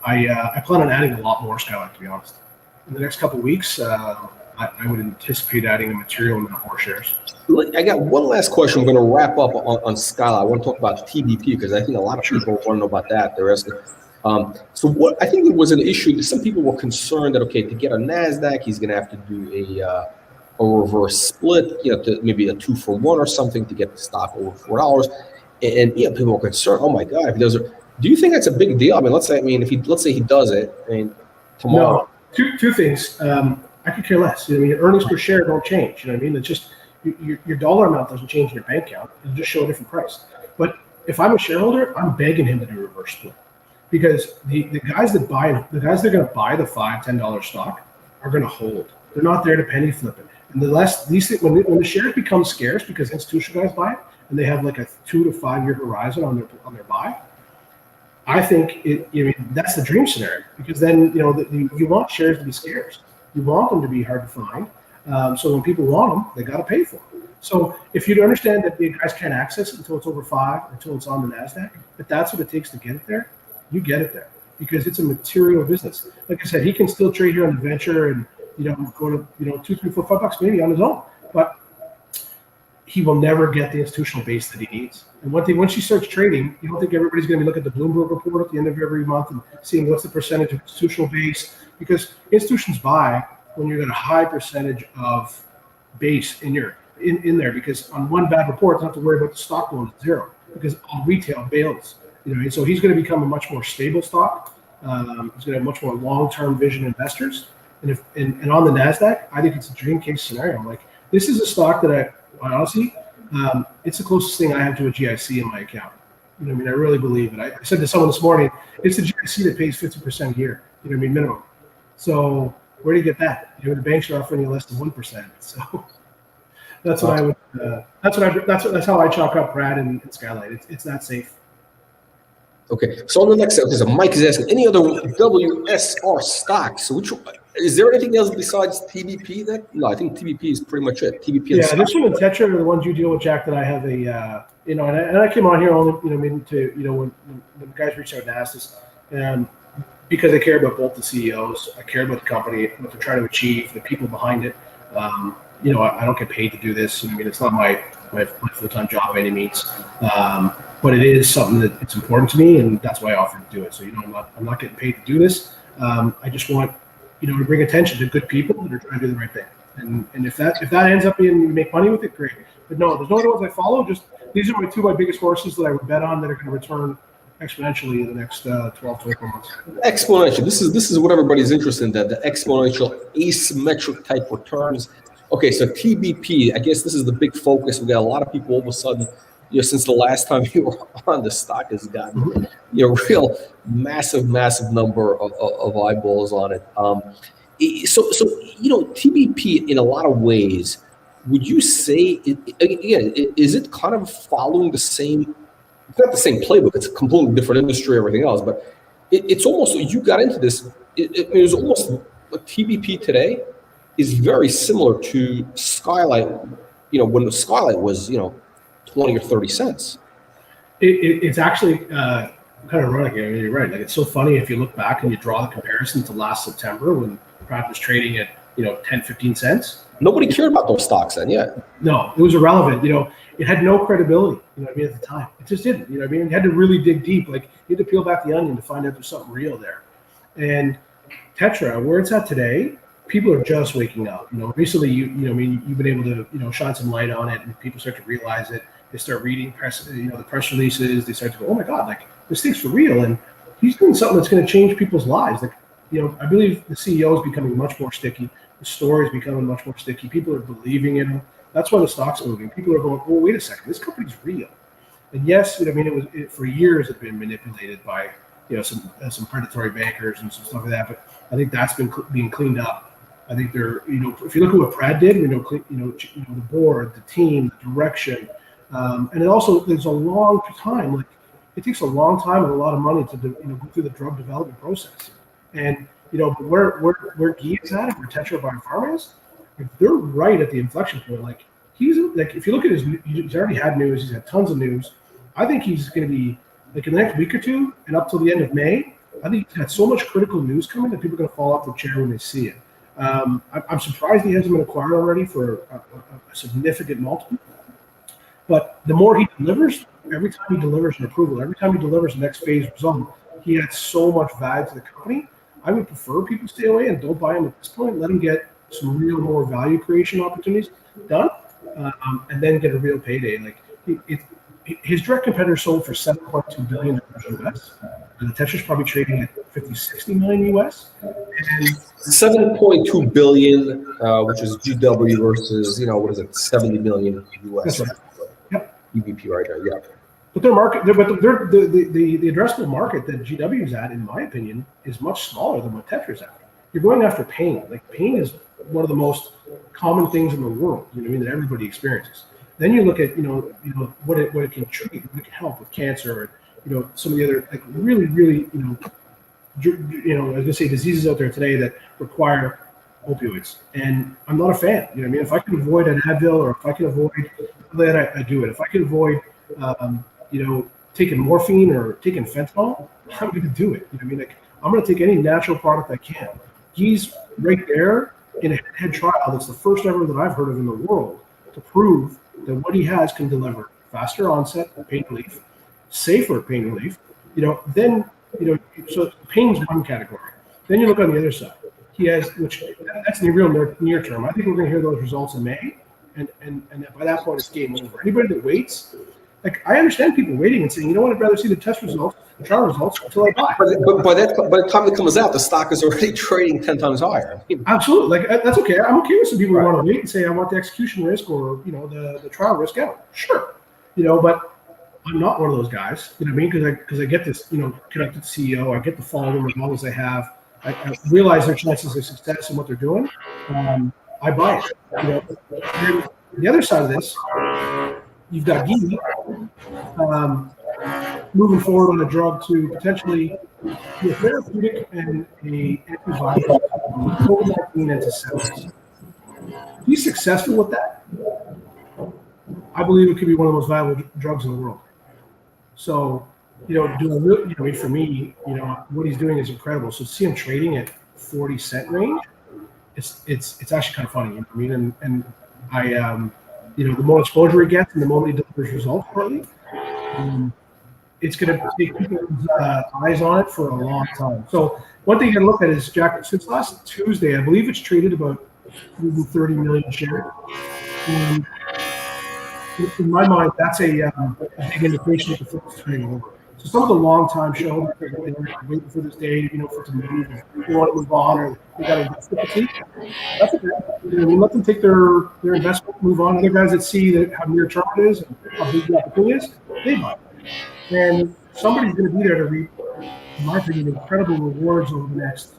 I plan on adding a lot more Skylight, to be honest. In the next couple of weeks, I would anticipate adding a material amount more shares. I got one last question. I'm going to wrap up on Skylight. I want to talk about TBP because I think a lot of people want to know about that. They're asking. So what I think it was an issue. Some people were concerned that to get on NASDAQ, he's going to have to do a reverse split, maybe a 2-for-1 or something to get the stock over $4. And people were concerned. Oh my God, if he does it, do you think that's a big deal? I mean, let's say he does it, tomorrow. No, two things. I could care less. Your earnings per share don't change. It's just your dollar amount doesn't change in your bank account. It'll just show a different price. But if I'm a shareholder, I'm begging him to do a reverse split, because the guys that are going to buy the $5-10 stock are going to hold. They're not there to penny flip it. And when the shares become scarce because institutional guys buy it and they have like a 2 to 5 year horizon on their buy, I think that's the dream scenario, because then you want shares to be scarce. You want them to be hard to find. So when people want them, they got to pay for them. So if you understand that the guys can't access it until it's over 5, until it's on the NASDAQ, but that's what it takes to get it there, you get it there, because it's a material business. Like I said, he can still trade here on the venture and go to $2, $3, $4, $5 maybe on his own, but he will never get the institutional base that he needs. And one thing, once he starts trading, you don't think everybody's going to be looking at the Bloomberg report at the end of every month and seeing what's the percentage of institutional base, because institutions buy when you've got a high percentage of base in there, because on one bad report, you don't have to worry about the stock going to zero, because all retail bails. So he's going to become a much more stable stock. He's going to have much more long-term vision investors. And on the NASDAQ, I think it's a dream case scenario. I'm like, this is a stock that I honestly, it's the closest thing I have to a GIC in my account. I really believe it. I said to someone this morning, it's the GIC that pays 50% a year, minimum. So where do you get that? The banks are offering you less than 1%. So that's what I would. That's how I chalk up Brad and Skylight. It's that safe. Okay, so on the next episode, Mike is asking, any other WSR stocks? So is there anything else besides TBP? No, I think TBP is pretty much it. TBP. Yeah, this one and Tetra are the ones you deal with, Jack. That I have and I came on here only, when the guys reached out and asked us, because I care about both the CEOs, I care about the company, what they're trying to achieve, the people behind it. I don't get paid to do this. It's not my full-time job by any means. But it is something that it's important to me, and that's why I offered to do it. So, I'm not getting paid to do this. I just want, to bring attention to good people that are trying to do the right thing. And if that ends up being, you make money with it, great. But no, there's no other ones I follow. Just these are my biggest horses that I would bet on that are going to return exponentially in the next 12 to 24 months. Exponential. This is what everybody's interested in, the exponential asymmetric type returns. Okay, so TBP, I guess this is the big focus. We got a lot of people all of a sudden, since the last time you were on, the stock has gotten real massive number of eyeballs on it. So TBP in a lot of ways, would you say is it kind of following the same? It's not the same playbook. It's a completely different industry, everything else. But it's almost, you got into this. It was almost like TBP today is very similar to Skylight. When the Skylight was 20 or 30 cents. It's actually kind of ironic. You're right. Like, it's so funny if you look back and you draw the comparison to last September when Pratt was trading at 10, 15 cents. Nobody cared about those stocks then, yeah. No, it was irrelevant. It had no credibility. At the time, it just didn't. You had to really dig deep. Like, you had to peel back the onion to find out there's something real there. And Tetra, where it's at today, people are just waking up. Recently, you've been able to shine some light on it, and people start to realize it. They start reading the press releases. They start to go, oh my God, like, this thing's for real, and he's doing something that's going to change people's lives. Like, I believe the CEO is becoming much more sticky. The story is becoming much more sticky. People are believing in him. That's why the stock's moving. People are going, oh, wait a second, this company's real. And yes, it for years it's been manipulated by some predatory bankers and some stuff like that. But I think that's been being cleaned up. I think they're, if you look at what Brad did, the board, the team, the direction, and it also, there's a long time, like it takes a long time and a lot of money to go through the drug development process. And where Guy is at, and where Tetra Bio-Pharma is, like, they're right at the inflection point. Like he's like, if you look at he's already had news, he's had tons of news. I think he's going to be like in the next week or two, and up till the end of May. I think he's had so much critical news coming that people are going to fall off their chair when they see it. I'm surprised he hasn't been acquired already for a significant multiple. But the more he delivers, every time he delivers an approval, every time he delivers the next phase result, he adds so much value to the company. I would prefer people stay away and don't buy him at this point. Let him get some real more value creation opportunities done, and then get a real payday. Like his direct competitor sold for $7.2 billion US, and the Tetra's probably trading at 50-60 million US. And 7.2 billion, which is GW versus, what is it, 70 million US. That's right. Yep. EVP right now, yeah. But their market, the addressable market that GW is at, in my opinion, is much smaller than what Tetra's at. You're going after pain. Like pain is one of the most common things in the world, that everybody experiences. Then you look at, what it can treat, what it can help with cancer, and, some of the other, like really, really, I was gonna say diseases out there today that require opioids. And I'm not a fan, if I can avoid an Advil, or if I can avoid that, I do it. If I can avoid, taking morphine or taking fentanyl, I'm going to do it. Like I'm going to take any natural product I can. He's right there in a head trial. That's the first ever that I've heard of in the world to prove that what he has can deliver faster onset of pain relief, safer pain relief. So pain's one category. Then you look on the other side. He has, which that's the real near term. I think we're going to hear those results in May, and by that point it's game over. Anybody that waits. Like I understand people waiting and saying, I'd rather see the test results, the trial results until I buy. But by the time it comes out, the stock is already trading 10 times higher. Absolutely, like that's okay. I'm okay with some people who want to wait and say I want the execution risk or the trial risk out. Sure, but I'm not one of those guys. Because I get this, connected to CEO. I get the following as long as I have. I realize their chances of success and what they're doing. I buy it. And the other side of this. You've got Guy moving forward on a drug to potentially be a therapeutic and a antiviral COVID-19 into cells. If he's successful with that, I believe it could be one of the most valuable drugs in the world. So, for me, what he's doing is incredible. So to see him trading at 40-cent range, it's actually kind of funny. And I. The more exposure he gets and the moment he delivers results partly, it's going to take people's eyes on it for a long time. So one thing you got to look at is, Jack, since last Tuesday, I believe it's traded about 30 million shares. And in my mind, that's a big indication that the firm is turning over. So some of the long-time shareholders are waiting for this day, for it to move, and they want to move on, or they got to invest fatigue. That's okay. Let them take their investment, move on. Other guys that see that how near term it is and how big the opportunity is, they buy it. And somebody's going to be there to reap, in my opinion, incredible rewards over the next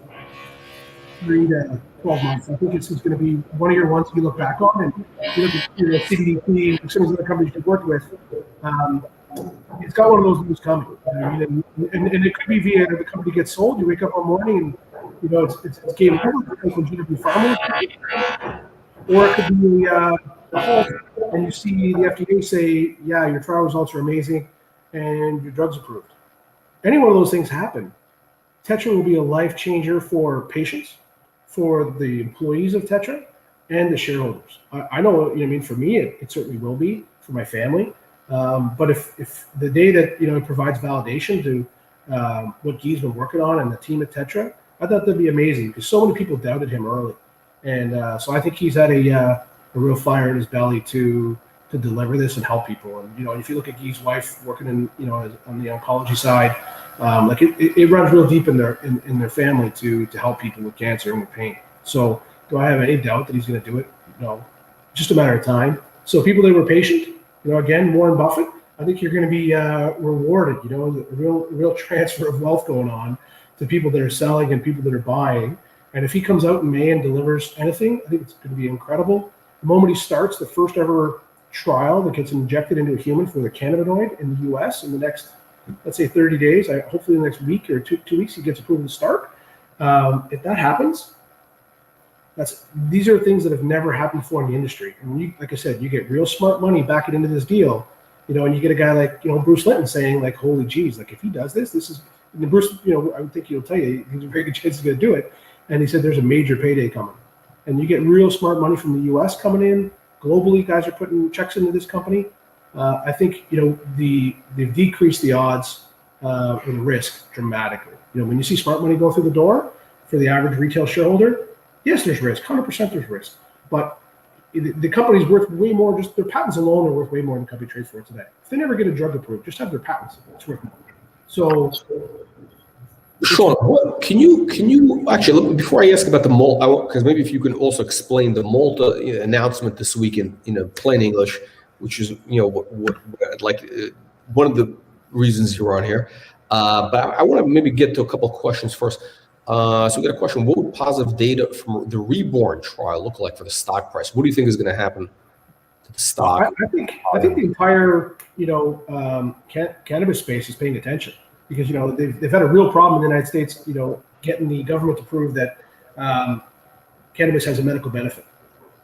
3 to 12 months. I think it's going to be one of your ones you look back on, and you look at CDP and some of the other companies you've worked with. It's got one of those news coming, and it could be via the company gets sold. You wake up one morning and it's game over. It's from TBPMF, or it could be a halt, and you see the FDA say, "Yeah, your trial results are amazing, and your drug's approved." Any one of those things happen, Tetra will be a life changer for patients, for the employees of Tetra, and the shareholders. I know, for me, it certainly will be for my family. But if the day that it provides validation to what Guy's been working on and the team at Tetra, I thought that'd be amazing because so many people doubted him early, and so I think he's had a real fire in his belly to deliver this and help people. And if you look at Guy's wife working in on the oncology side, it runs real deep in their family to help people with cancer and with pain. So do I have any doubt that he's going to do it? No, just a matter of time. So people that were patient. Again, Warren Buffett, I think you're going to be rewarded, a real transfer of wealth going on to people that are selling and people that are buying. And if he comes out in May and delivers anything, I think it's going to be incredible. The moment he starts the first ever trial that gets injected into a human for the cannabinoid in the U.S. in the next, let's say, 30 days, hopefully the next week or two weeks, he gets approval to start. If that happens, these are things that have never happened before in the industry. And like I said, you get real smart money backing into this deal, and you get a guy like, Bruce Linton saying like, holy geez, like if he does this is, and Bruce, I would think he'll tell you, there's a very good chance he's going to do it. And he said there's a major payday coming. And you get real smart money from the U.S. coming in. Globally, guys are putting checks into this company. I think, they've decreased the odds and risk dramatically. When you see smart money go through the door for the average retail shareholder, yes, there's risk, 100% there's risk. But the company's worth way more, just their patents alone are worth way more than the company trades for today. If they never get a drug approved, just have their patents, it's worth more. So, Sean, can you actually, before I ask about the Malta, because maybe if you can also explain the Malta announcement this week in plain English, which is what I'd like, one of the reasons you're on here. But I want to maybe get to a couple of questions first. So we got a question: what would positive data from the Reborn trial look like for the stock price? What do you think is going to happen to the stock? I think the entire cannabis space is paying attention. Because they've had a real problem in the United States, getting the government to prove that cannabis has a medical benefit.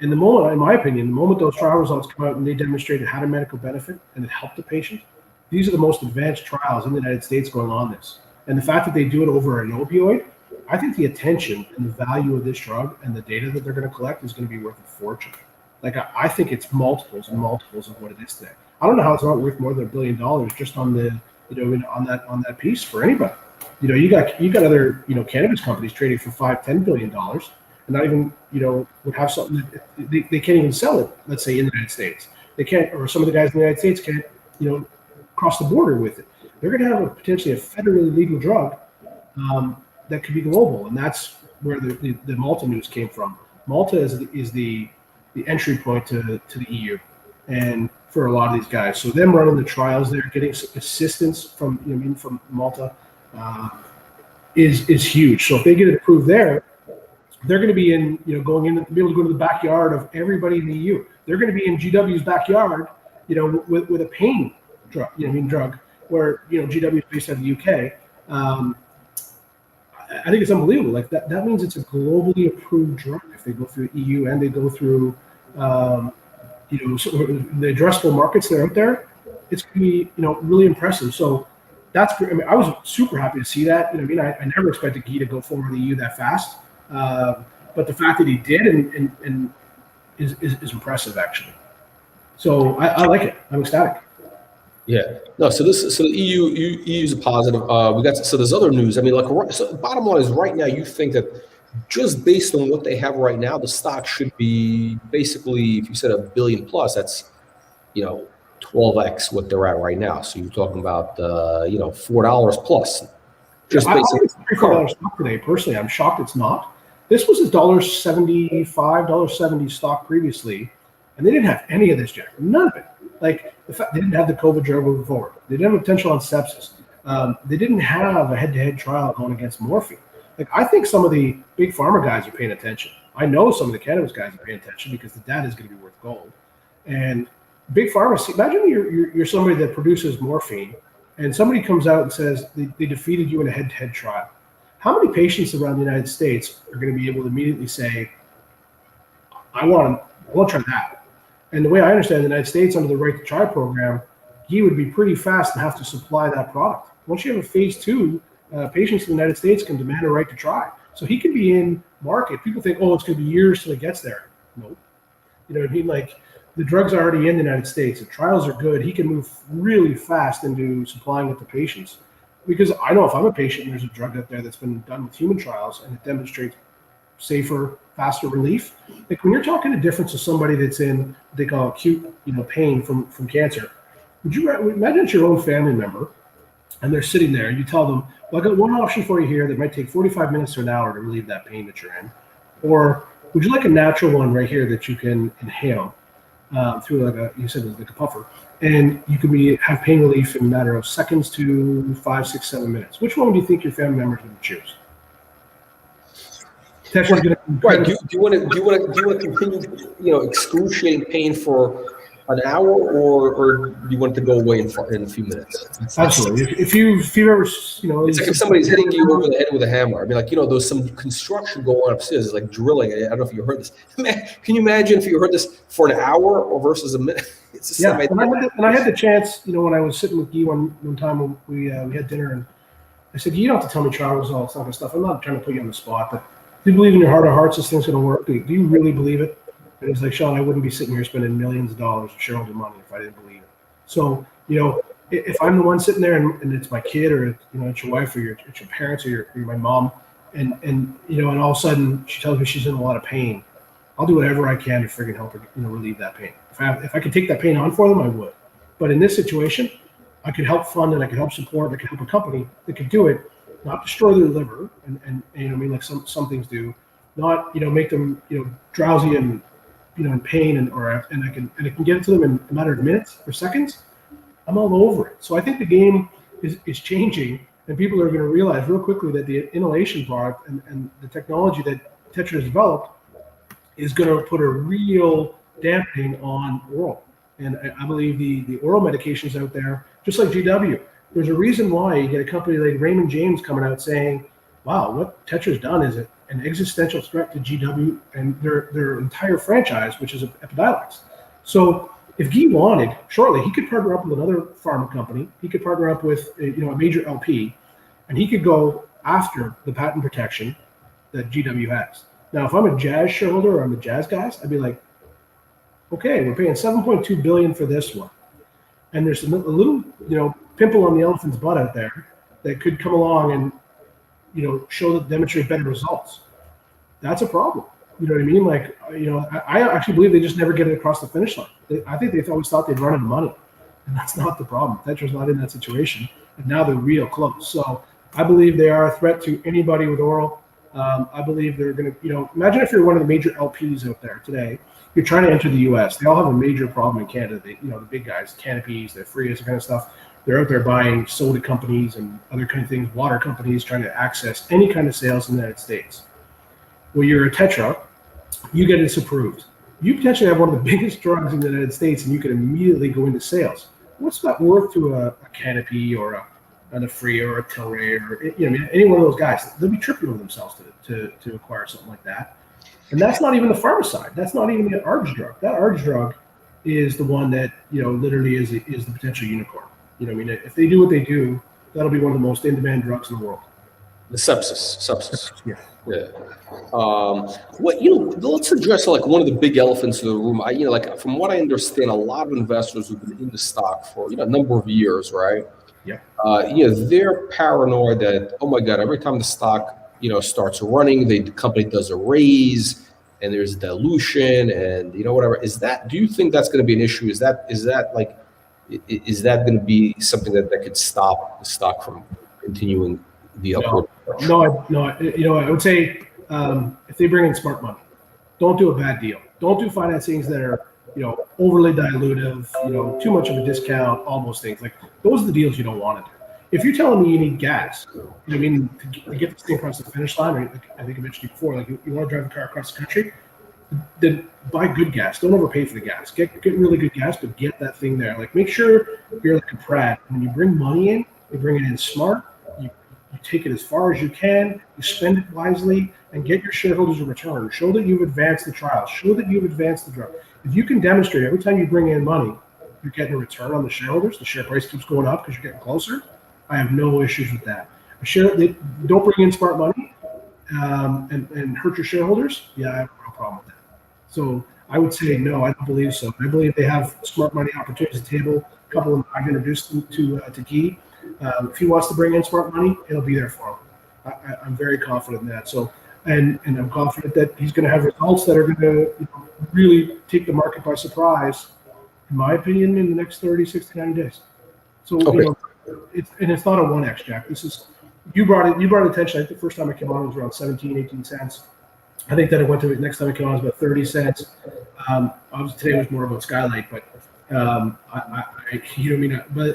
And the moment, in my opinion, the moment those trial results come out and they demonstrate it had a medical benefit and it helped the patient, these are the most advanced trials in the United States going on this. And the fact that they do it over an opioid, I think the attention and the value of this drug and the data that they're going to collect is going to be worth a fortune. Like I think it's multiples and multiples of what it is today. I don't know how it's not worth more than $1 billion just on the on that piece for anybody. You got other cannabis companies trading for $5-10 billion, and not even would have something that they can't even sell it. Let's say in the United States, they can't, or some of the guys in the United States can't cross the border with it. They're going to have potentially a federally legal drug that could be global, and that's where the Malta news came from. Malta is the entry point to the EU, and for a lot of these guys. So them running the trials there, getting assistance from from Malta is huge. So if they get it approved there, they're going to be in going in be able to go to the backyard of everybody in the EU. They're going to be in GW's backyard, with a pain drug, drug where GW is based out of the UK. I think it's unbelievable. Like that means it's a globally approved drug if they go through the EU and they go through. So the addressable markets that are out there, it's going to be, really impressive. So that's, I was super happy to see that. I never expected Guy to go forward the EU that fast. But the fact that he did and is impressive, actually. So I like it. I'm ecstatic. Yeah. No. So the EU is a positive. So there's other news. So bottom line is right now you think that just based on what they have right now, the stock should be basically, if you said $1 billion plus, that's 12x what they're at right now. So you're talking about $4 plus. Just I think it's $3 stock today. Personally, I'm shocked it's not. This was a $1.75, $1.70 stock previously, and they didn't have any of this, Jack. None of it. Like the fact they didn't have the COVID drug moving forward. They didn't have potential on sepsis. They didn't have a head-to-head trial going against morphine. Like I think some of the big pharma guys are paying attention. I know some of the cannabis guys are paying attention because the data is going to be worth gold. And big pharma, imagine you're somebody that produces morphine, and somebody comes out and says they defeated you in a head-to-head trial. How many patients around the United States are going to be able to immediately say, I want to try that? And the way I understand the United States under the Right to Try program, he would be pretty fast to have to supply that product. Once you have a phase 2, patients in the United States can demand a right to try. So he could be in market. People think, it's going to be years till it gets there. Nope. You know what I mean? Like the drug's are already in the United States. The trials are good. He can move really fast into supplying it to patients. Because I know if I'm a patient and there's a drug out there that's been done with human trials and it demonstrates safer, faster relief. Like when you're talking a difference of somebody that's in what they call acute, pain from cancer. Would you imagine it's your own family member and they're sitting there and you tell them, well, I got one option for you here that might take 45 minutes to an hour to relieve that pain that you're in. Or would you like a natural one right here that you can inhale through like a puffer, and you could have pain relief in a matter of seconds to 5, 6, 7 minutes. Which one do you think your family members would choose? Tetra's going to Right. Do you want to continue, excruciating pain for an hour, or do you want it to go away in a few minutes? Absolutely. If you've ever, it's like if somebody's hitting you over the head with a hammer. I mean, like, there's some construction going on upstairs. It's like drilling. I don't know if you heard this. Can you imagine if you heard this for an hour or versus a minute? It's the same idea. And I had the chance, when I was sitting with Guy one time when we had dinner, and I said, you don't have to tell me trial results, all that stuff. I'm not trying to put you on the spot, but do you believe in your heart of hearts this thing's going to work? Do you really believe it? And he's like, Sean, I wouldn't be sitting here spending millions of dollars of shareholder money if I didn't believe it. So, if I'm the one sitting there and it's my kid, or it's your wife, or it's your parents, or you're my mom, and all of a sudden she tells me she's in a lot of pain, I'll do whatever I can to friggin' help her, relieve that pain. If I could take that pain on for them, I would. But in this situation, I could help fund and I could help support. I could help a company that could do it, not destroy their liver, and like some things do, not make them drowsy and in pain, and I can get it to them in a matter of minutes or seconds. I'm all over it. So I think the game is changing, and people are going to realize real quickly that the inhalation product and the technology that Tetra has developed is going to put a real dampening on oral. And I believe the oral medications out there, just like GW, there's a reason why you get a company like Raymond James coming out saying, wow, what Tetra's done is an existential threat to GW and their entire franchise, which is Epidiolex. So if Guy wanted, shortly, he could partner up with another pharma company. He could partner up with a major LP, and he could go after the patent protection that GW has. Now, if I'm a Jazz shareholder or I'm a Jazz guys, I'd be like, okay, we're paying $7.2 billion for this one, and there's a little pimple on the elephant's butt out there that could come along and demonstrate better results. That's a problem. You know what I mean? Like, I actually believe they just never get it across the finish line. I think they always thought they'd run out of money, and that's not the problem. Tetra's not in that situation, and now they're real close. So I believe they are a threat to anybody with oral. I believe they're going to, imagine if you're one of the major LPs out there today, you're trying to enter the U.S. They all have a major problem in Canada. The big guys, Canopies, the Freas, that kind of stuff. They're out there buying soda companies and other kind of things, water companies, trying to access any kind of sales in the United States. Well, you're a Tetra, you get this approved. You potentially have one of the biggest drugs in the United States, and you can immediately go into sales. What's that worth to a Canopy or a Free or a Tilray or any one of those guys? They'll be tripping over themselves to acquire something like that. And that's not even the pharma side. That's not even the ARGS drug. That ARGS drug is the one that literally is the potential unicorn. If they do what they do, that'll be one of the most in-demand drugs in the world. The sepsis. Yeah. Let's address like one of the big elephants in the room. From what I understand, a lot of investors who've been in the stock for a number of years, right? Yeah. They're paranoid that, oh my God, every time the stock starts running, the company does a raise, and there's dilution, and whatever. Do you think that's going to be an issue? Is that going to be something that could stop the stock from continuing the upward? No. I would say if they bring in smart money, don't do a bad deal. Don't do financings that are overly dilutive, too much of a discount, all those things. Like, those are the deals you don't want to do. If you're telling me you need gas, to get this thing across the finish line, or I think I mentioned before, like you want to drive a car across the country, then buy good gas. Don't overpay for the gas. Get really good gas, but get that thing there. Like, make sure you're like a Pratt. When you bring money in, you bring it in smart. You take it as far as you can. You spend it wisely, and get your shareholders a return. Show that you've advanced the trial. Show that you've advanced the drug. If you can demonstrate every time you bring in money, you're getting a return on the shareholders. The share price keeps going up because you're getting closer. I have no issues with that. Don't bring in smart money and hurt your shareholders. Yeah, I have no problem with that. So I would say no, I don't believe so. I believe they have smart money opportunities at the table. A couple of them, I've introduced them to Guy. If he wants to bring in smart money, it'll be there for him. I'm very confident in that. So, and I'm confident that he's going to have results that are going to really take the market by surprise, in my opinion, in the next 30, 60, 90 days. So, okay. It's not a 1X, Jack. This is, you brought attention. I think the first time I came on, it was around 17, 18 cents. I think that it went to, next time I came on, it was about 30 cents. Obviously today was more about Skylight, but but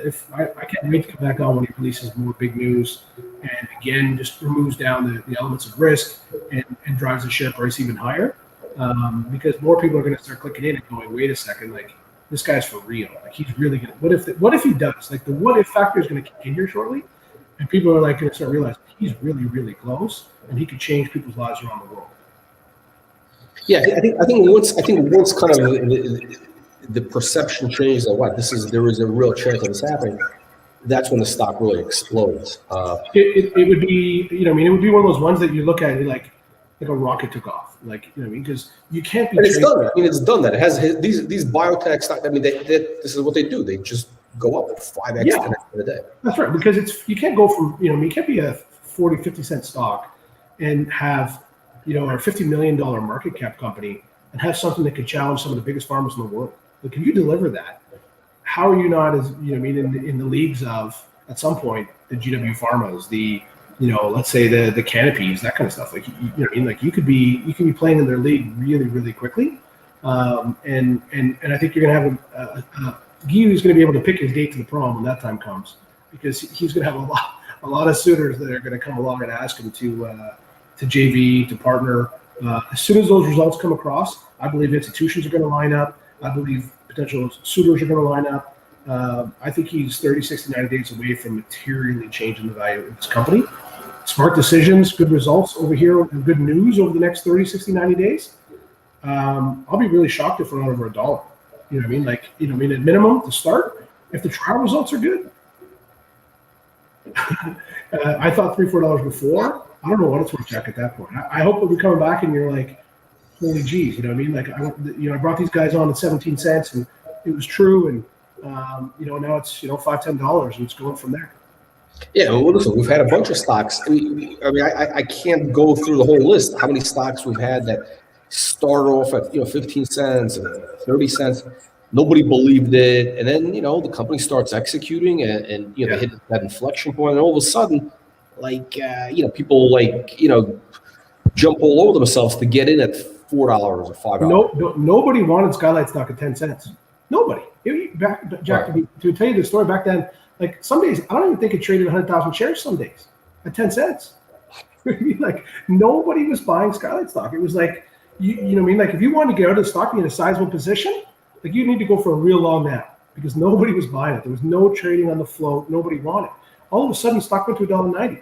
if I can't wait to come back on when he releases more big news and again, just removes down the elements of risk and drives the share price even higher. Because more people are going to start clicking in and going, wait a second, like this guy's for real. Like he's really going to, what if he does? Like the what if factor is going to kick in here shortly. And people are like going to start realizing he's really, really close and he could change people's lives around the world. Yeah, I think once kind of the perception changes of what there is a real chance of this happening, that's when the stock really explodes. It would be, it would be one of those ones that you look at and you're like a rocket took off, because you can't be. And it's done. It's done that. It has these biotech stock. This is what they do. They just go up 5x, 10x in a day. That's right, because you can't go from, you can't be a 40, 50-cent stock and have, a $50 million market cap company and have something that could challenge some of the biggest pharmas in the world. Like, if you deliver that, how are you not as, in the leagues of, at some point, the GW Pharmas, the, let's say the Canopies, that kind of stuff. Like, you could be playing in their league really, really quickly. And I think you're going to have Guy is going to be able to pick his date to the prom when that time comes, because he's going to have a lot of suitors that are going to come along and ask him to JV, to partner. As soon as those results come across, I believe institutions are going to line up. I believe potential suitors are going to line up. I think he's 30, 60, 90 days away from materially changing the value of this company. Smart decisions, good results over here, and good news over the next 30, 60, 90 days. I'll be really shocked if we're not over $1. At minimum to start, if the trial results are good. I thought $3, $4 before. I don't know what it's worth, Jack, at that point. I hope that we're coming back and you're like, holy geez, I brought these guys on at 17 cents and it was true, and now it's $5, $10 and it's going from there. Yeah, well, listen, we've had a bunch of stocks. I can't go through the whole list. How many stocks we've had that start off at 15 cents and 30 cents, nobody believed it, and then the company starts executing and they hit that inflection point, and all of a sudden, people jump all over themselves to get in at $4 or $5. Nobody wanted Skylight stock at 10 cents. Nobody. Jack, to tell you the story back then, like some days I don't even think it traded 100,000 shares some days at 10 cents. Nobody was buying Skylight stock. It was like, if you wanted to get out of the stock in a sizable position, you need to go for a real long nap, because nobody was buying it. There was no trading on the float. Nobody wanted. All of a sudden, stock went to $1.90,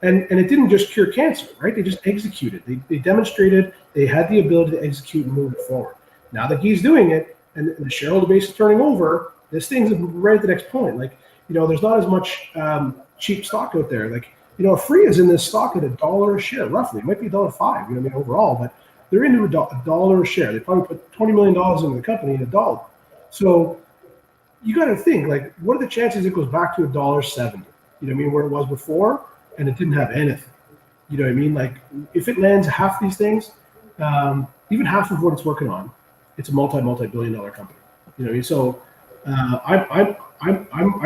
and it didn't just cure cancer, right? They just executed. They demonstrated they had the ability to execute and move it forward. Now that he's doing it, and the shareholder base is turning over, this thing's right at the next point. There's not as much cheap stock out there. Free is in this stock at $1 a share, roughly. It might be $1.05, overall, but they're into $1 a share. They probably put $20 million into the company at $1. So you got to think, what are the chances it goes back to $1.70? Where it was before, and it didn't have anything. If it lands half these things, even half of what it's working on, it's a multi-billion-dollar company. So I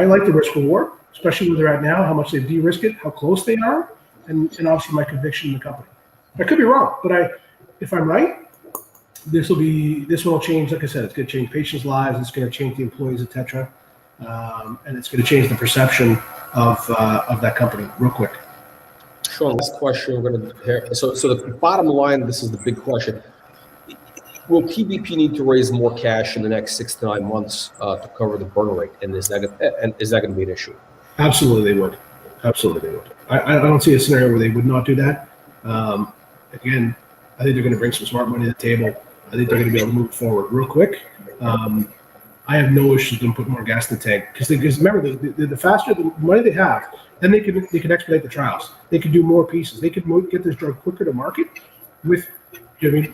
like the risk reward, especially where they're at now, how much they've de-risked it, how close they are, and obviously my conviction in the company. I could be wrong, but if I'm right, this will change. Like I said, it's going to change patients' lives. It's going to change the employees at Tetra, and it's going to change the perception of that company real quick. Sure. Last question. We're going to hear. So the bottom line. This is the big question. Will TBP need to raise more cash in the next 6 to 9 months to cover the burn rate? And is that going to be an issue? Absolutely, they would. Absolutely, they would. I don't see a scenario where they would not do that. Again, I think they're going to bring some smart money to the table. I think they're going to be able to move forward real quick. I have no issues with them putting more gas in the tank, because remember, the faster the money they have, then they can expedite the trials. They can do more pieces. They can get this drug quicker to market with, a bigger.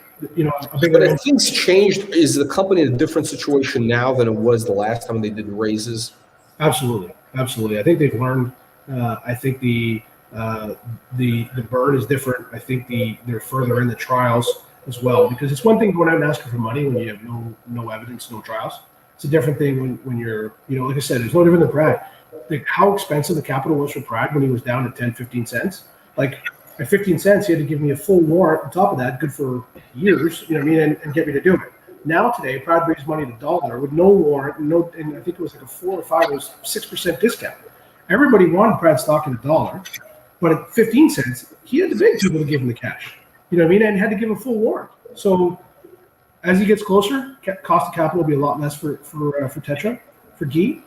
But if things changed, is the company in a different situation now than it was the last time they did raises? Absolutely. I think they've learned. I think the burn is different. I think they're further in the trials as well, because it's one thing going out and asking for money when you have no evidence, no trials. It's a different thing when you're, like I said, it's no different than Brad. How expensive the capital was for Brad when he was down at 10, 15 cents. At 15 cents, he had to give me a full warrant on top of that, good for years, and get me to do it. Now today, Brad raised money at $1 with no warrant, and I think it was like a 4 or 5 or 6% discount. Everybody wanted Brad stock at $1. But at 15 cents, he had to beg people to give him the cash. You know what I mean? And had to give a full warrant. So as he gets closer, cost of capital will be a lot less for Tetra, for Guy.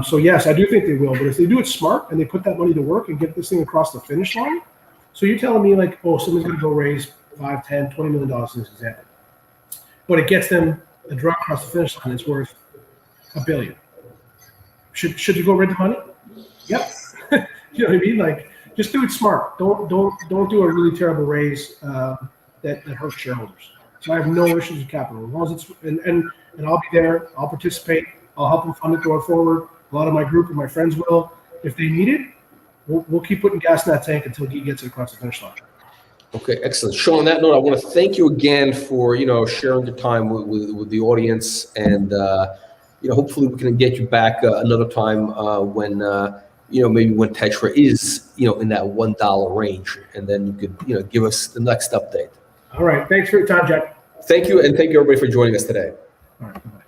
So yes, I do think they will. But if they do it smart and they put that money to work and get this thing across the finish line, so you're telling me like, oh, someone's going to go raise $5, $10, $20 million in this example, but it gets them a drug across the finish line that's worth $1 billion. Should you go raise the money? Yep. You know what I mean? Like, just do it smart. Don't do a really terrible raise that hurts shareholders. So I have no issues with capital. As long as it's and I'll be there. I'll participate. I'll help them fund it going forward. A lot of my group and my friends will. If they need it, we'll keep putting gas in that tank until he gets it across the finish line. Okay, excellent. Sean, on that note, I want to thank you again for sharing your time with the audience, and hopefully we can get you back another time when maybe when Tetra is in that $1 range, and then you could give us the next update. All right. Thanks for your time, Jack. Thank you, and thank you everybody for joining us today. All right. Bye-bye.